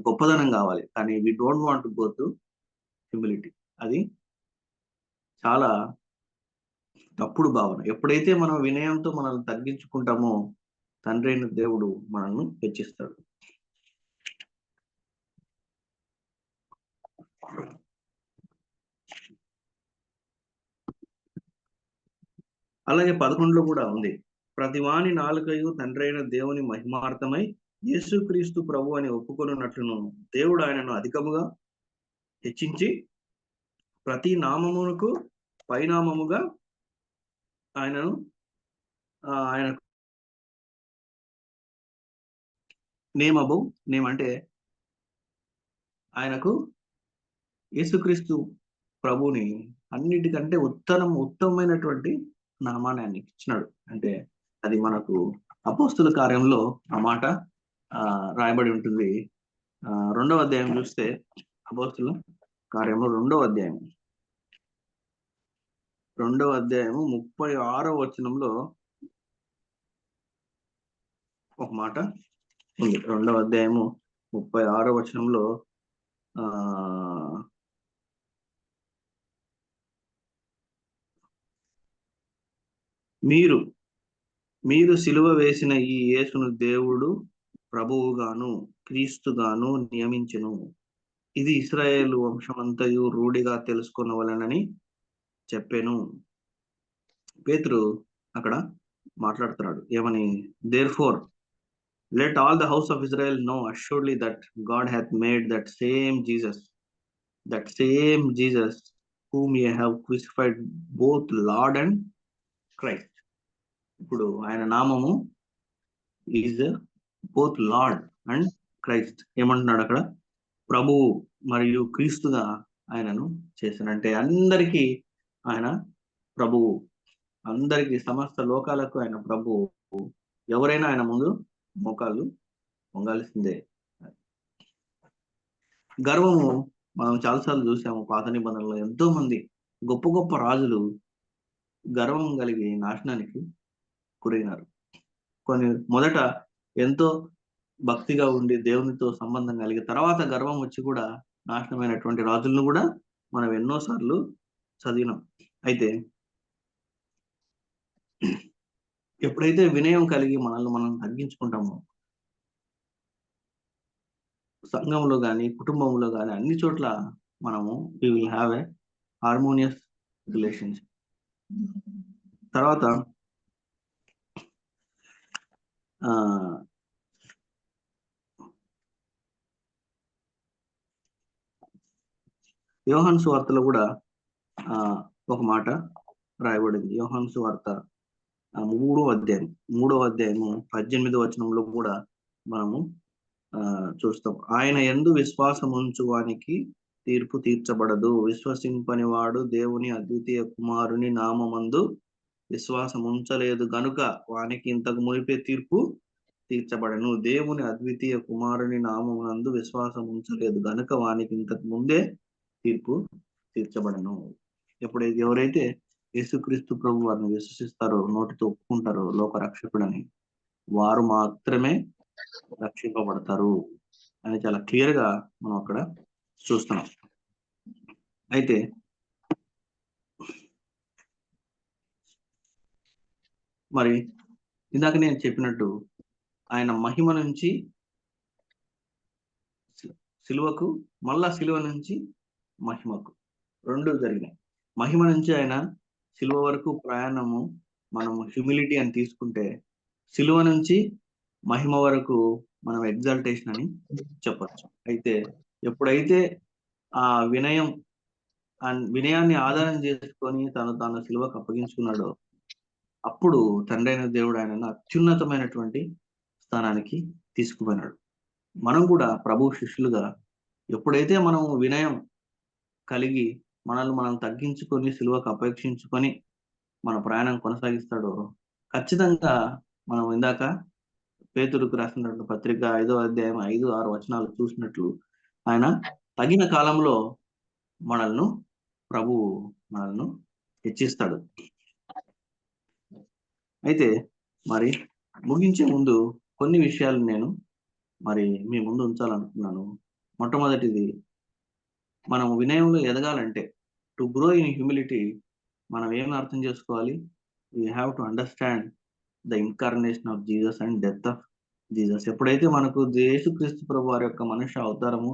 గొప్పదనం కావాలి, కానీ we don't want to go through humility. అది చాలా తప్పుడు భావన. ఎప్పుడైతే మనం వినయంతో మనల్ని తగ్గించుకుంటామో తండ్రి అయిన దేవుడు మనల్ని హెచ్చిస్తాడు. అలాగే 11లో కూడా ఉంది, ప్రతివాని నాలుకయు తండ్రి అయిన దేవుని మహిమార్థమై యేసుక్రీస్తు ప్రభు అని ఒప్పుకొనున్నట్లును దేవుడు ఆయనను అధికముగా హెచ్చించి ప్రతి నామమునకు పైనామముగా ఆయనను ఆయనకు నేమ్ అంటే ఆయనకు యేసుక్రీస్తు ప్రభుని అన్నిటికంటే ఉత్తమమైనటువంటి నామాన్ని ఆయన ఇచ్చినాడు. అంటే అది మనకు అపోస్తుల కార్యంలో ఆ మాట రాయబడి ఉంటుంది. 2వ అధ్యాయం చూస్తే అపోస్తుల కార్యంలో 2వ అధ్యాయం 36వ వచనంలో ఒక మాట ఉంది. 2వ అధ్యాయము 36వ వచనంలో మీరు సిలువ వేసిన ఈ యేసును దేవుడు ప్రభువుగాను క్రీస్తుగాను నియమించును. ఇది ఇశ్రాయేలు వంశమంతయు రూఢిగా తెలుసుకొనవలెనని చెప్పాను. పేతురు అక్కడ మాట్లాడుతున్నాడు ఏమని? Therefore let all the house of Israel know assuredly that God hath made that same Jesus whom ye have crucified, both Lord and Christ. ఇప్పుడు ఆయన నామము is both lord and Christ. ఏమంటున్నాడు అక్కడ? ప్రభువు మరియు క్రీస్తుగా ఆయనను చేశానంటే అందరికీ ఆయన ప్రభువు, అందరికీ సమస్త లోకాలకు ఆయన ప్రభువు. ఎవరైనా ఆయన ముందు మోకాళ్ళు వంగాల్సిందే. గర్వము మనం చాలాసార్లు చూసాము. పాత నిబంధనలో ఎంతో మంది గొప్ప గొప్ప రాజులు గర్వం కలిగి నాశనానికి గురైనారు. కొన్ని మొదట ఎంతో భక్తిగా ఉండి దేవునితో సంబంధం కలిగి తర్వాత గర్వం వచ్చి కూడా నాశనమైనటువంటి రాజులను కూడా మనం ఎన్నోసార్లు చదివినాం. అయితే ఎప్పుడైతే వినయం కలిగి మనల్ని మనం తగ్గించుకుంటామో, సంఘంలో కానీ కుటుంబంలో కానీ అన్ని చోట్ల మనము we will have a harmonious relationship. తర్వాత యోహాను సువార్తలో కూడా ఒక మాట రాయబడింది. యోహాను సువార్త 3వ అధ్యాయము 18వ వచనంలో కూడా మనము చూస్తాం. ఆయన యందు విశ్వాసం ఉంచువానికి తీర్పు తీర్చబడదు. విశ్వసింపని వాడు దేవుని అద్వితీయ కుమారుని నామమందు విశ్వాసం ఉంచలేదు గనుక వానికి ఇంతకు మునిపే తీర్పు తీర్చబడను. దేవుని అద్వితీయ కుమారుని నామమునందు విశ్వాసం ఉంచలేదు గనుక వానికి ఇంతకు ముందే తీర్పు తీర్చబడను. ఎవరైతే యేసుక్రీస్తు ప్రభు వారిని విశ్వసిస్తారో, నోటితో ఒప్పుకుంటారో లోక రక్షకుడని, వారు మాత్రమే రక్షింపబడతారు అని చాలా క్లియర్ గా మనం అక్కడ చూస్తున్నాం. అయితే మరి ఇందాక నేను చెప్పినట్టు ఆయన మహిమ నుంచి సిలువకు, మళ్ళా సిలువ నుంచి మహిమకు రెండు జరిగినాయి. మహిమ నుంచి ఆయన సిలువ వరకు ప్రయాణము మనము హ్యూమిలిటీ అని తీసుకుంటే, సిలువ నుంచి మహిమ వరకు మనం ఎగ్జాల్టేషన్ అని చెప్పచ్చు. అయితే ఎప్పుడైతే ఆ వినయాన్ని ఆధారం చేసుకొని తాను సిలువకు అప్పగించుకున్నాడో, అప్పుడు తండ్రి అయిన దేవుడు ఆయనను అత్యున్నతమైనటువంటి స్థానానికి తీసుకుపోయినాడు. మనం కూడా ప్రభు శిష్యులుగా ఎప్పుడైతే మనం వినయం కలిగి మనల్ని మనం తగ్గించుకొని సిలువకు అపేక్షించుకొని మన ప్రయాణం కొనసాగిస్తాడో, ఖచ్చితంగా మనం ఇందాక పేతురుకు రాసినటువంటి పత్రిక 5వ అధ్యాయం 5-6 వచనాలు చూసినట్లు ఆయన తగిన కాలంలో ప్రభువు మనల్ని హెచ్చిస్తాడు. అయితే మరి ముగించే ముందు కొన్ని విషయాలు నేను మరి మీ ముందు ఉంచాలనుకున్నాను. మొట్టమొదటిది, మనం వినయంలో ఎదగాలంటే, టు గ్రో ఇన్ హ్యూమిలిటీ, మనం ఏం అర్థం చేసుకోవాలి? We have to understand the incarnation of Jesus and death of Jesus. ఎప్పుడైతే మనకు యేసుక్రీస్తు ప్రభు వారి యొక్క మనుష్య అవతారము,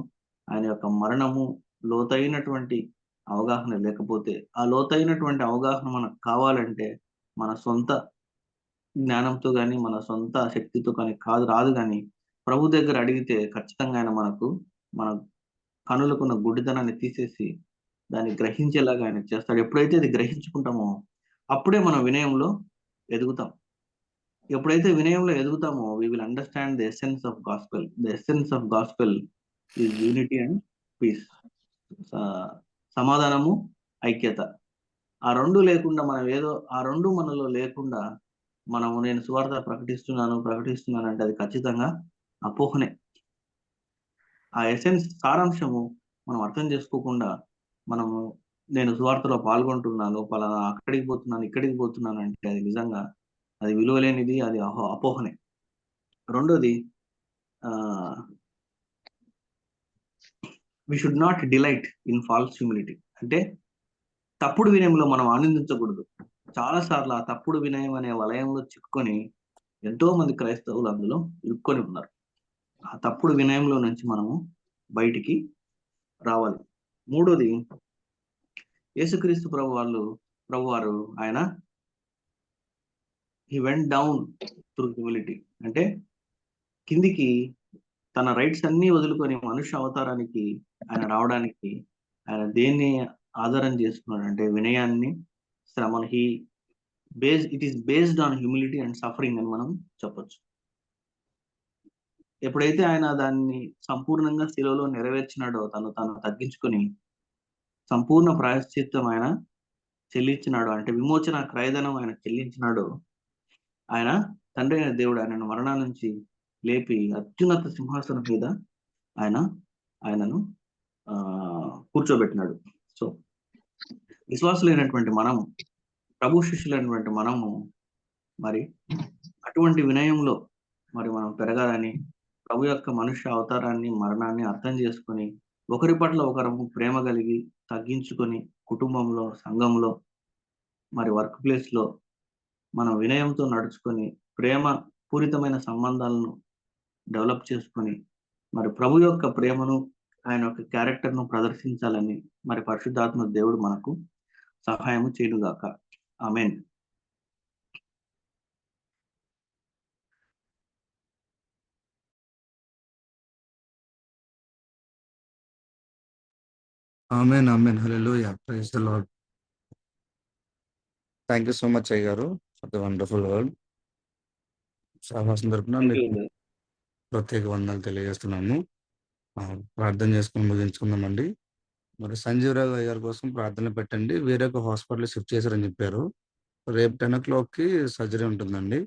ఆయన యొక్క మరణము లోతైనటువంటి అవగాహన లేకపోతే, ఆ లోతైనటువంటి అవగాహన మనకు కావాలంటే మన సొంత జ్ఞానంతో కానీ మన సొంత శక్తితో కానీ రాదు. కానీ ప్రభు దగ్గర అడిగితే ఖచ్చితంగా ఆయన మన కనులకున్న గుడ్డితనాన్ని తీసేసి దాన్ని గ్రహించేలాగా ఆయన చేస్తాడు. ఎప్పుడైతే అది గ్రహించుకుంటామో అప్పుడే మనం వినయంలో ఎదుగుతాం. ఎప్పుడైతే వినయంలో ఎదుగుతామో we will understand the essence of gospel. The essence of gospel is unity and peace. సమాధానము, ఐక్యత. ఆ రెండు లేకుండా మనం ఏదో ఆ రెండు మనలో లేకుండా మనము నేను సువార్త ప్రకటిస్తున్నాను అంటే అది ఖచ్చితంగా అపోహనే. ఆ ఎసెన్స్ సారాంశము మనం అర్థం చేసుకోకుండా మనము నేను సువార్తలో పాల్గొంటున్నాను, పలానా అక్కడికి పోతున్నాను, ఇక్కడికి పోతున్నాను అంటే అది నిజంగా అది విలువలేనిది, అది అపోహనే. రెండోది, we should not delight in false humility. అంటే తప్పుడు వినయంలో మనం ఆనందించకూడదు. చాలా సార్లు ఆ తప్పుడు వినయం అనే వలయంలో చిక్కుకొని ఎంతో మంది క్రైస్తవులు అందులో ఇరుక్కొని ఉన్నారు. ఆ తప్పుడు వినయంలో నుంచి మనము బయటికి రావాలి. మూడోది, యేసుక్రీస్తు ప్రభు వారు ఆయన he went down through humility. అంటే కిందికి తన రైట్స్ అన్ని వదులుకొని మనుష్య అవతారానికి ఆయన రావడానికి ఆయన దేన్ని ఆధారం చేసుకున్నాడు అంటే వినయాన్ని, శ్రమను. It is based on humility and suffering అని మనం చెప్పొచ్చు. ఎప్పుడైతే ఆయన దాన్ని సంపూర్ణంగా శిలువలో నెరవేర్చినాడో, తను తగ్గించుకొని సంపూర్ణ ప్రాయశ్చిత్తం ఆయన చెల్లించినాడు, అంటే విమోచన క్రయధనం ఆయన చెల్లించినాడు, ఆయన తండ్రి అయిన దేవుడు ఆయనను మరణం నుంచి లేపి అత్యున్నత సింహాసనం మీద ఆయనను కూర్చోబెట్టినాడు. సో విశ్వాసులైనటువంటి మనము, ప్రభు శిష్యులైనటువంటి మనము మరి అటువంటి వినయంలో మరి మనం పెరగాలని, ప్రభు యొక్క మనుష్య అవతారాన్ని, మరణాన్ని అర్థం చేసుకొని ఒకరి పట్ల ఒకరు ప్రేమ కలిగి తగ్గించుకొని కుటుంబంలో, సంఘంలో, మరి వర్క్ ప్లేస్ లో మనం వినయంతో నడుచుకొని ప్రేమ పూరితమైన సంబంధాలను డెవలప్ చేసుకొని మరి ప్రభు యొక్క ప్రేమను, ఆయన యొక్క క్యారెక్టర్ను ప్రదర్శించాలని మరి పరిశుద్ధాత్మ దేవుడు మనకు సహాయము చేయుగాక. ఆమేన్. ఆమేన్, ఆమేన్, హల్లెలూయా, praise the Lord. Thank you so much అయ్య గారు ఫర్ ద వండర్ఫుల్ వర్డ్. సహవాసం తరపున మీకు ప్రత్యేక వందనాలు తెలియజేస్తున్నాము. ప్రార్థన చేసుకుని ముగించుకుందామండి. మరి సంజీవరావు అయ్య గారి కోసం ప్రార్థన పెట్టండి. వేరే ఒక హాస్పిటల్ షిఫ్ట్ చేశారని చెప్పారు. రేపు 10 o'clockకి సర్జరీ ఉంటుందండి.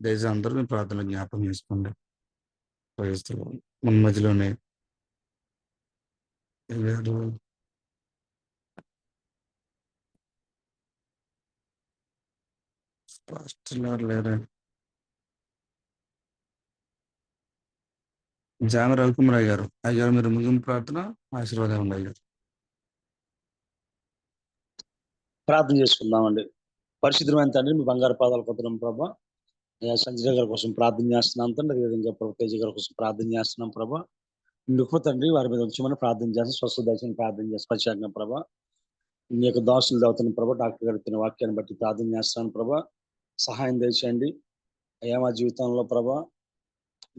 దయచేసి అందరూ మీ ప్రార్థన జ్ఞాపకం చేసుకోండి. Praise the lord. మన మధ్యలోనే ఎవరు పాస్టర్ లేరా? జామ రవికుమార్ అయ్యారు. అయ్యారు మీరు ముగింపు ప్రార్థన ఆశీర్వాదం ఉంది అయ్యారు. ప్రార్థన చేసుకుందామండి. పరిశుద్ధమైన తండ్రి, మీ బంగారు పాదాలు కొత్తడం ప్రభా. సంజయ్ గారి కోసం ప్రార్థన చేస్తున్నాం తండ్రి. అదేవిధంగా ప్రభు తేజ గారి కోసం ప్రార్థన చేస్తున్నాం ప్రభా. ఇందుకు తండ్రి వారి మీద ఉంచమని ప్రార్థన చేస్తాం. స్వస్థ దర్శనం ప్రార్థన చేస్తాం. ప్రత్యేకంగా ప్రభా మీ యొక్క దాసులు అవుతున్న ప్రభా, డాక్టర్ గారు ఇచ్చిన వాక్యాన్ని బట్టి ప్రార్థన చేస్తాను ప్రభా. సహాయం దయచేయండి అయ్యా. మా జీవితంలో ప్రభా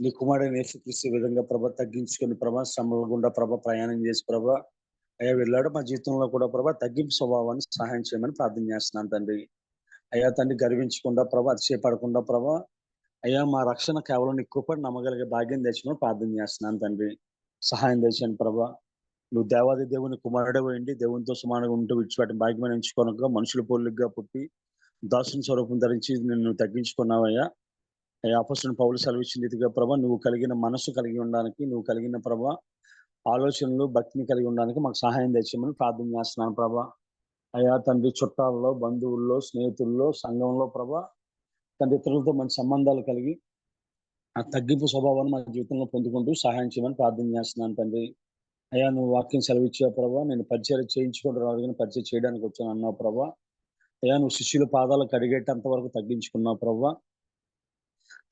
నీ కుమారుడైన యేసుక్రీస్తు విధంగా ప్రభా తగ్గించుకొని ప్రభా శ్రమల గుండా ప్రభా ప్రయాణం చేసి ప్రభా అయ్యా వెళ్ళాడు. మా జీవితంలో కూడా ప్రభా తగ్గింపు స్వభావాన్ని సహాయం చేయమని ప్రార్థన చేస్తున్నాను తండ్రి. అయ్యా తండ్రి గర్వించకుండా ప్రభా, అతిశయపడకుండా ప్రభా అయ్యా మా రక్షణ కేవలం నీ కృపను నమ్మగలిగే భాగ్యం తెచ్చుకొని ప్రార్థన చేస్తున్నాను తండ్రి. సహాయం తెచ్చాను ప్రభా. నువ్వు దేవాది దేవుని కుమారుడు అయింది, దేవునితో సమానంగా ఉంటూ విడిచిపెట్టిన భాగ్యమని ఎంచుకోనగా మనుషుల పోలికగా పుట్టి దాసుని స్వరూపం ధరించి నిన్ను తగ్గించుకున్నావయ్యా. అయ్యా అపొస్తలుడైన పౌలు సెలవిచ్చిన రీతిగా ప్రభా నువ్వు కలిగిన మనస్సు కలిగి ఉండడానికి, నువ్వు కలిగిన ప్రభా ఆలోచనలు, భక్తిని కలిగి ఉండడానికి మాకు సహాయం తెచ్చామని ప్రార్థన చేస్తున్నాను ప్రభా. అయ్యా తండ్రి చుట్టాల్లో, బంధువుల్లో, స్నేహితుల్లో, సంఘంలో ప్రభా తండ్రి ఇతరులతో మంచి సంబంధాలు కలిగి ఆ తగ్గింపు స్వభావాన్ని మా జీవితంలో పొందుకుంటూ సహాయం చేయమని ప్రార్థన చేస్తున్నాను తండ్రి. అయ్యా నువ్వు వాక్యం సెలవిచ్చావు ప్రభా, నేను పరిచయం చేయించుకుంటూ రాదు కానీ పరిచయం చేయడానికి వచ్చాను అన్నావు ప్రభా. అయ్యా నువ్వు శిష్యుల పాదాలు కడిగేటంత వరకు తగ్గించుకున్నావు ప్రభా.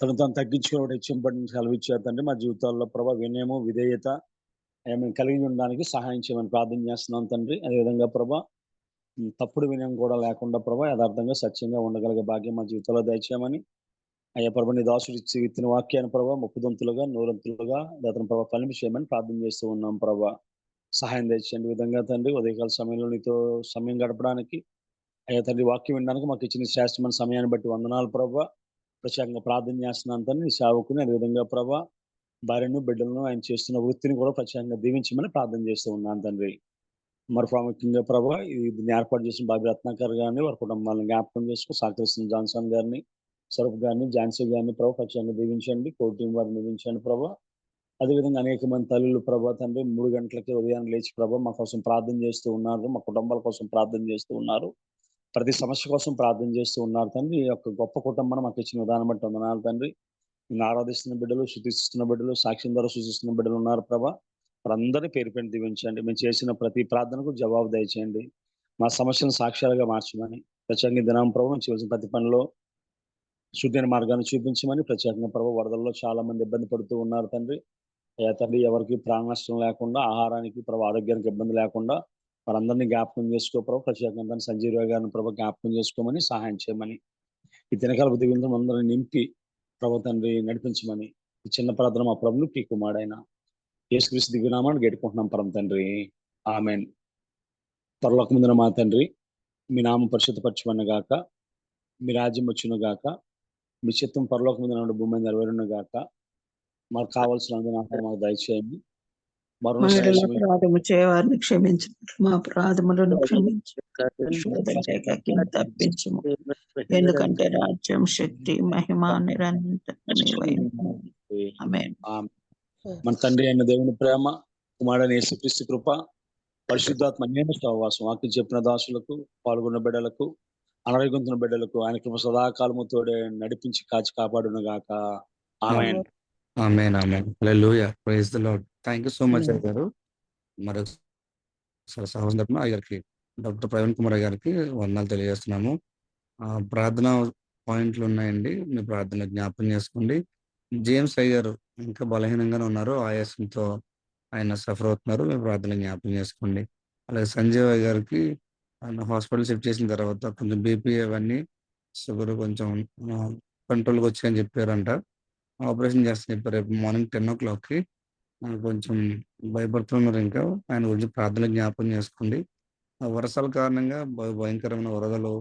తను తగ్గించుకోవడం హెచ్చింపడిన సెలవిచ్చావు తండ్రి. మా జీవితాల్లో ప్రభా వినయము, విధేయత మేము కలిగి ఉండడానికి సహాయం చేయమని ప్రార్థన చేస్తున్నాం తండ్రి. అదేవిధంగా ప్రభా తప్పుడు వినయం కూడా లేకుండా ప్రభా యథార్థంగా సత్యంగా ఉండగలిగే భాగ్యం మా జీవితంలో దయచేయమని అయ్యా ప్రభా నీ దాసుడు ఇచ్చి విత్తిన వాక్యాన్ని ప్రభా 30 100 అతను ప్రభా ఫలింపు చేయమని ప్రార్థన చేస్తూ ఉన్నాం ప్రభా. సహాయం తెచ్చండి విధంగా తండ్రి. ఉదయకాల సమయంలో నీతో సమయం గడపడానికి అయ్యా తండ్రి వాక్యం వినడానికి మాకు ఇచ్చిన శ్రేష్టమైన సమయాన్ని బట్టి వందనాలు ప్రభా. ప్రత్యేకంగా ప్రార్థన చేస్తున్నాను తండ్రి. నీ సేవకుని అదేవిధంగా ప్రభా భార్యను, బిడ్డలను, ఆయన చేస్తున్న వృత్తిని కూడా ప్రత్యేకంగా దీవించమని ప్రార్థన చేస్తూ ఉన్నాను తండ్రి. మరి ప్రాముఖ్యంగా ప్రభా దీన్ని ఏర్పాటు చేసిన బాబీ రత్నాకర్ గారిని వారి కుటుంబాలను జ్ఞాపకం చేసుకుని సహకరిస్తున్న జాన్సన్ గారిని, స్వరూప్ గారిని, ఝాన్సీ గారిని ప్రభా ఖచ్చితంగా దీవించండి. కోర్ టీం వారిని దీవించండి ప్రభా. అదేవిధంగా అనేక మంది తల్లులు ప్రభా తండ్రి 3 గంటలకి ఉదయాన్నే లేచి ప్రభా మా కోసం ప్రార్థన చేస్తూ ఉన్నారు. మా కుటుంబాల కోసం ప్రార్థన చేస్తూ ఉన్నారు. ప్రతి సమస్య కోసం ప్రార్థన చేస్తూ ఉన్నారు తండ్రి. ఈ యొక్క గొప్ప కుటుంబాన్ని మాకు ఇచ్చిన విధానం బట్టి వందనాలు తండ్రి. నిన్ను ఆరాధిస్తున్న బిడ్డలు, శుద్ధిస్తున్న బిడ్డలు, సాక్ష్యం ద్వారా సూచిస్తున్న బిడ్డలు ఉన్నారు ప్రభా. వారందరినీ పేరు పెట్టి దీవించండి. మేము చేసిన ప్రతి ప్రార్థనకు జవాబు దయచేయండి. మా సమస్యను సాక్ష్యాలుగా మార్చమని ప్రత్యేకంగా దినం ప్రభు మేము చేసిన ప్రతి పనిలో శుద్ధైన మార్గాన్ని చూపించమని ప్రత్యేకంగా ప్రభు వరదల్లో చాలా మంది ఇబ్బంది పడుతూ ఉన్నారు తండ్రి. అయ్యా తండ్రి ఎవరికి ప్రాణ నష్టం లేకుండా, ఆహారానికి ప్రభు ఆరోగ్యానికి ఇబ్బంది లేకుండా వారందరినీ జ్ఞాపకం చేసుకో ప్రభు. ప్రత్యేకంగా సంజీవ గారిని ప్రభు జ్ఞాపకం చేసుకోమని సహాయం చేయమని ఈ దినకాల దిగుందరం అందరిని నింపి ప్రభు తండ్రి నడిపించమని ఈ చిన్న ప్రార్థన మా ప్రభులు పీ కుమారుడైన యేసుక్రీస్తు దివ్యనామాన్ని గెట్టుకుంటున్నాం పరమ తండ్రి. ఆమేన్. పరలోకమందున మా తండ్రి, మీ నామం పరిశుద్ధపరచబడిన గాక, మీ రాజ్యం వచ్చును గాక, మీ చిత్తం పరలోకమందున భూమి మీద నెరవేరును గాక. మాకు కావాల్సిన ఆహారం మాకు దయచేయండి. మా ఎడల అపరాధము చేయవారిని క్షమించినట్లు మా అపరాధములను క్షమించు, శోధన తప్పించుము. ఎందుకంటే రాజ్యం, శక్తి, మహిమ నిరంతరం నీవైనవి. ఆమేన్. మన తండ్రి అయిన దేవుని ప్రేమ, కుమారుడైన యేసుక్రీస్తు కృప, పరిశుద్ధాత్మ అన్యోన్య సహవాసం వాక్యం చెప్పిన దాసులకు, పాల్గొన్న బిడ్డలకు, అనారోగ్యంతున్న బిడ్డలకు ఆయన కృప సదాకాలము తోడే నడిపించి కాచి కాపాడును గాక. ఆమేన్. ఆమేన్. ఆమేన్. హల్లెలూయా. Praise the lord. Thank you so much గారు. మరొకసారి సహోదరు తరపున గారికి, డాక్టర్ ప్రవీణ్ కుమార్ గారికి వందనాలు తెలియజేస్తున్నాము. ప్రార్థన పాయింట్లు ఉన్నాయండి. మీ ప్రార్థన జ్ఞాపకం చేసుకోండి. జేమ్స్ అయ్యారు ఇంకా బలహీనంగానే ఉన్నారు. ఆయాసంతో ఆయన సఫర్ అవుతున్నారు. మీ ప్రార్థన జ్ఞాపకం చేసుకోండి. అలాగే సంజయ్ గారికి ఆయన హాస్పిటల్ షిఫ్ట్ చేసిన తర్వాత కొంచెం బీపీ అవన్నీ షుగర్ కొంచెం కంట్రోల్కి వచ్చాయని చెప్పారంట. ఆపరేషన్ చేస్తాను చెప్పారు. రేపు మార్నింగ్ 10 o'clockకి. కొంచెం భయపడుతున్నారు. ఇంకా ఆయన గురించి ప్రార్థన జ్ఞాపకం చేసుకోండి. వర్షాల కారణంగా భయంకరమైన వరదలు.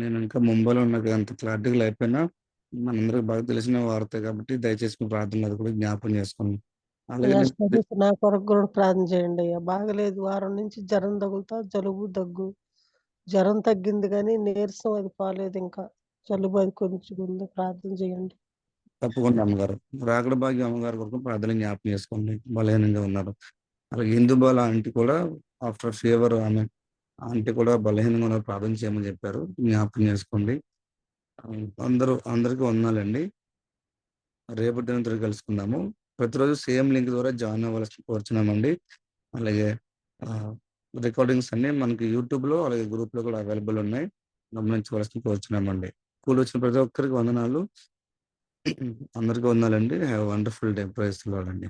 నేను ఇంకా ముంబైలో ఉన్న అంత క్లారిటీగా లేకపోయినా మనందరికి బాగా తెలిసిన వార్త కాబట్టి దయచేసి మీ ప్రార్థనలు అది కూడా జ్ఞాపకం చేసుకోండి. అలాగే నా కొరకు కూడా ప్రార్థన చేయండి అయ్యా. బాగలేదు, వారం నుంచి జ్వరం తగులుతా, జలుబు దగ్గు. జ్వరం తగ్గింది కానీ నీరసం అది పోలేదు, ఇంకా జలుబు అది కొంచెం ఉంది. ప్రార్థన చేయండి. తప్పకుండా అమ్మగారు. రాకడ భాగ్యం అమ్మగారు కొరకు ప్రార్థన జ్ఞాపకం చేసుకోండి. బలహీనంగా ఉన్నారు. అలాగే హిందూబాల ఆంటీ కూడా ఆఫ్టర్ ఫీవర్ ఆమె ఆంటీ కూడా బలహీనంగా ఉన్నారు, ప్రార్థన చేయమని చెప్పారు. జ్ఞాపకం చేసుకోండి. అందరికీ వందనాలండి. రేపటి దినం తిరిగి కలుసుకుందాము. ప్రతిరోజు సేమ్ లింక్ ద్వారా జాయిన్ అవ్వాల్సి కోరుచున్నామండి. అలాగే రికార్డింగ్స్ అన్ని మనకి యూట్యూబ్లో అలాగే గ్రూప్లో కూడా అవైలబుల్ ఉన్నాయి. గమనించవలసి కోరుచున్నామండి. స్కూల్ వచ్చిన ప్రతి ఒక్కరికి వందనాలు. అందరికీ వందనాలండి. Have wonderful day. Praise the lord అండి.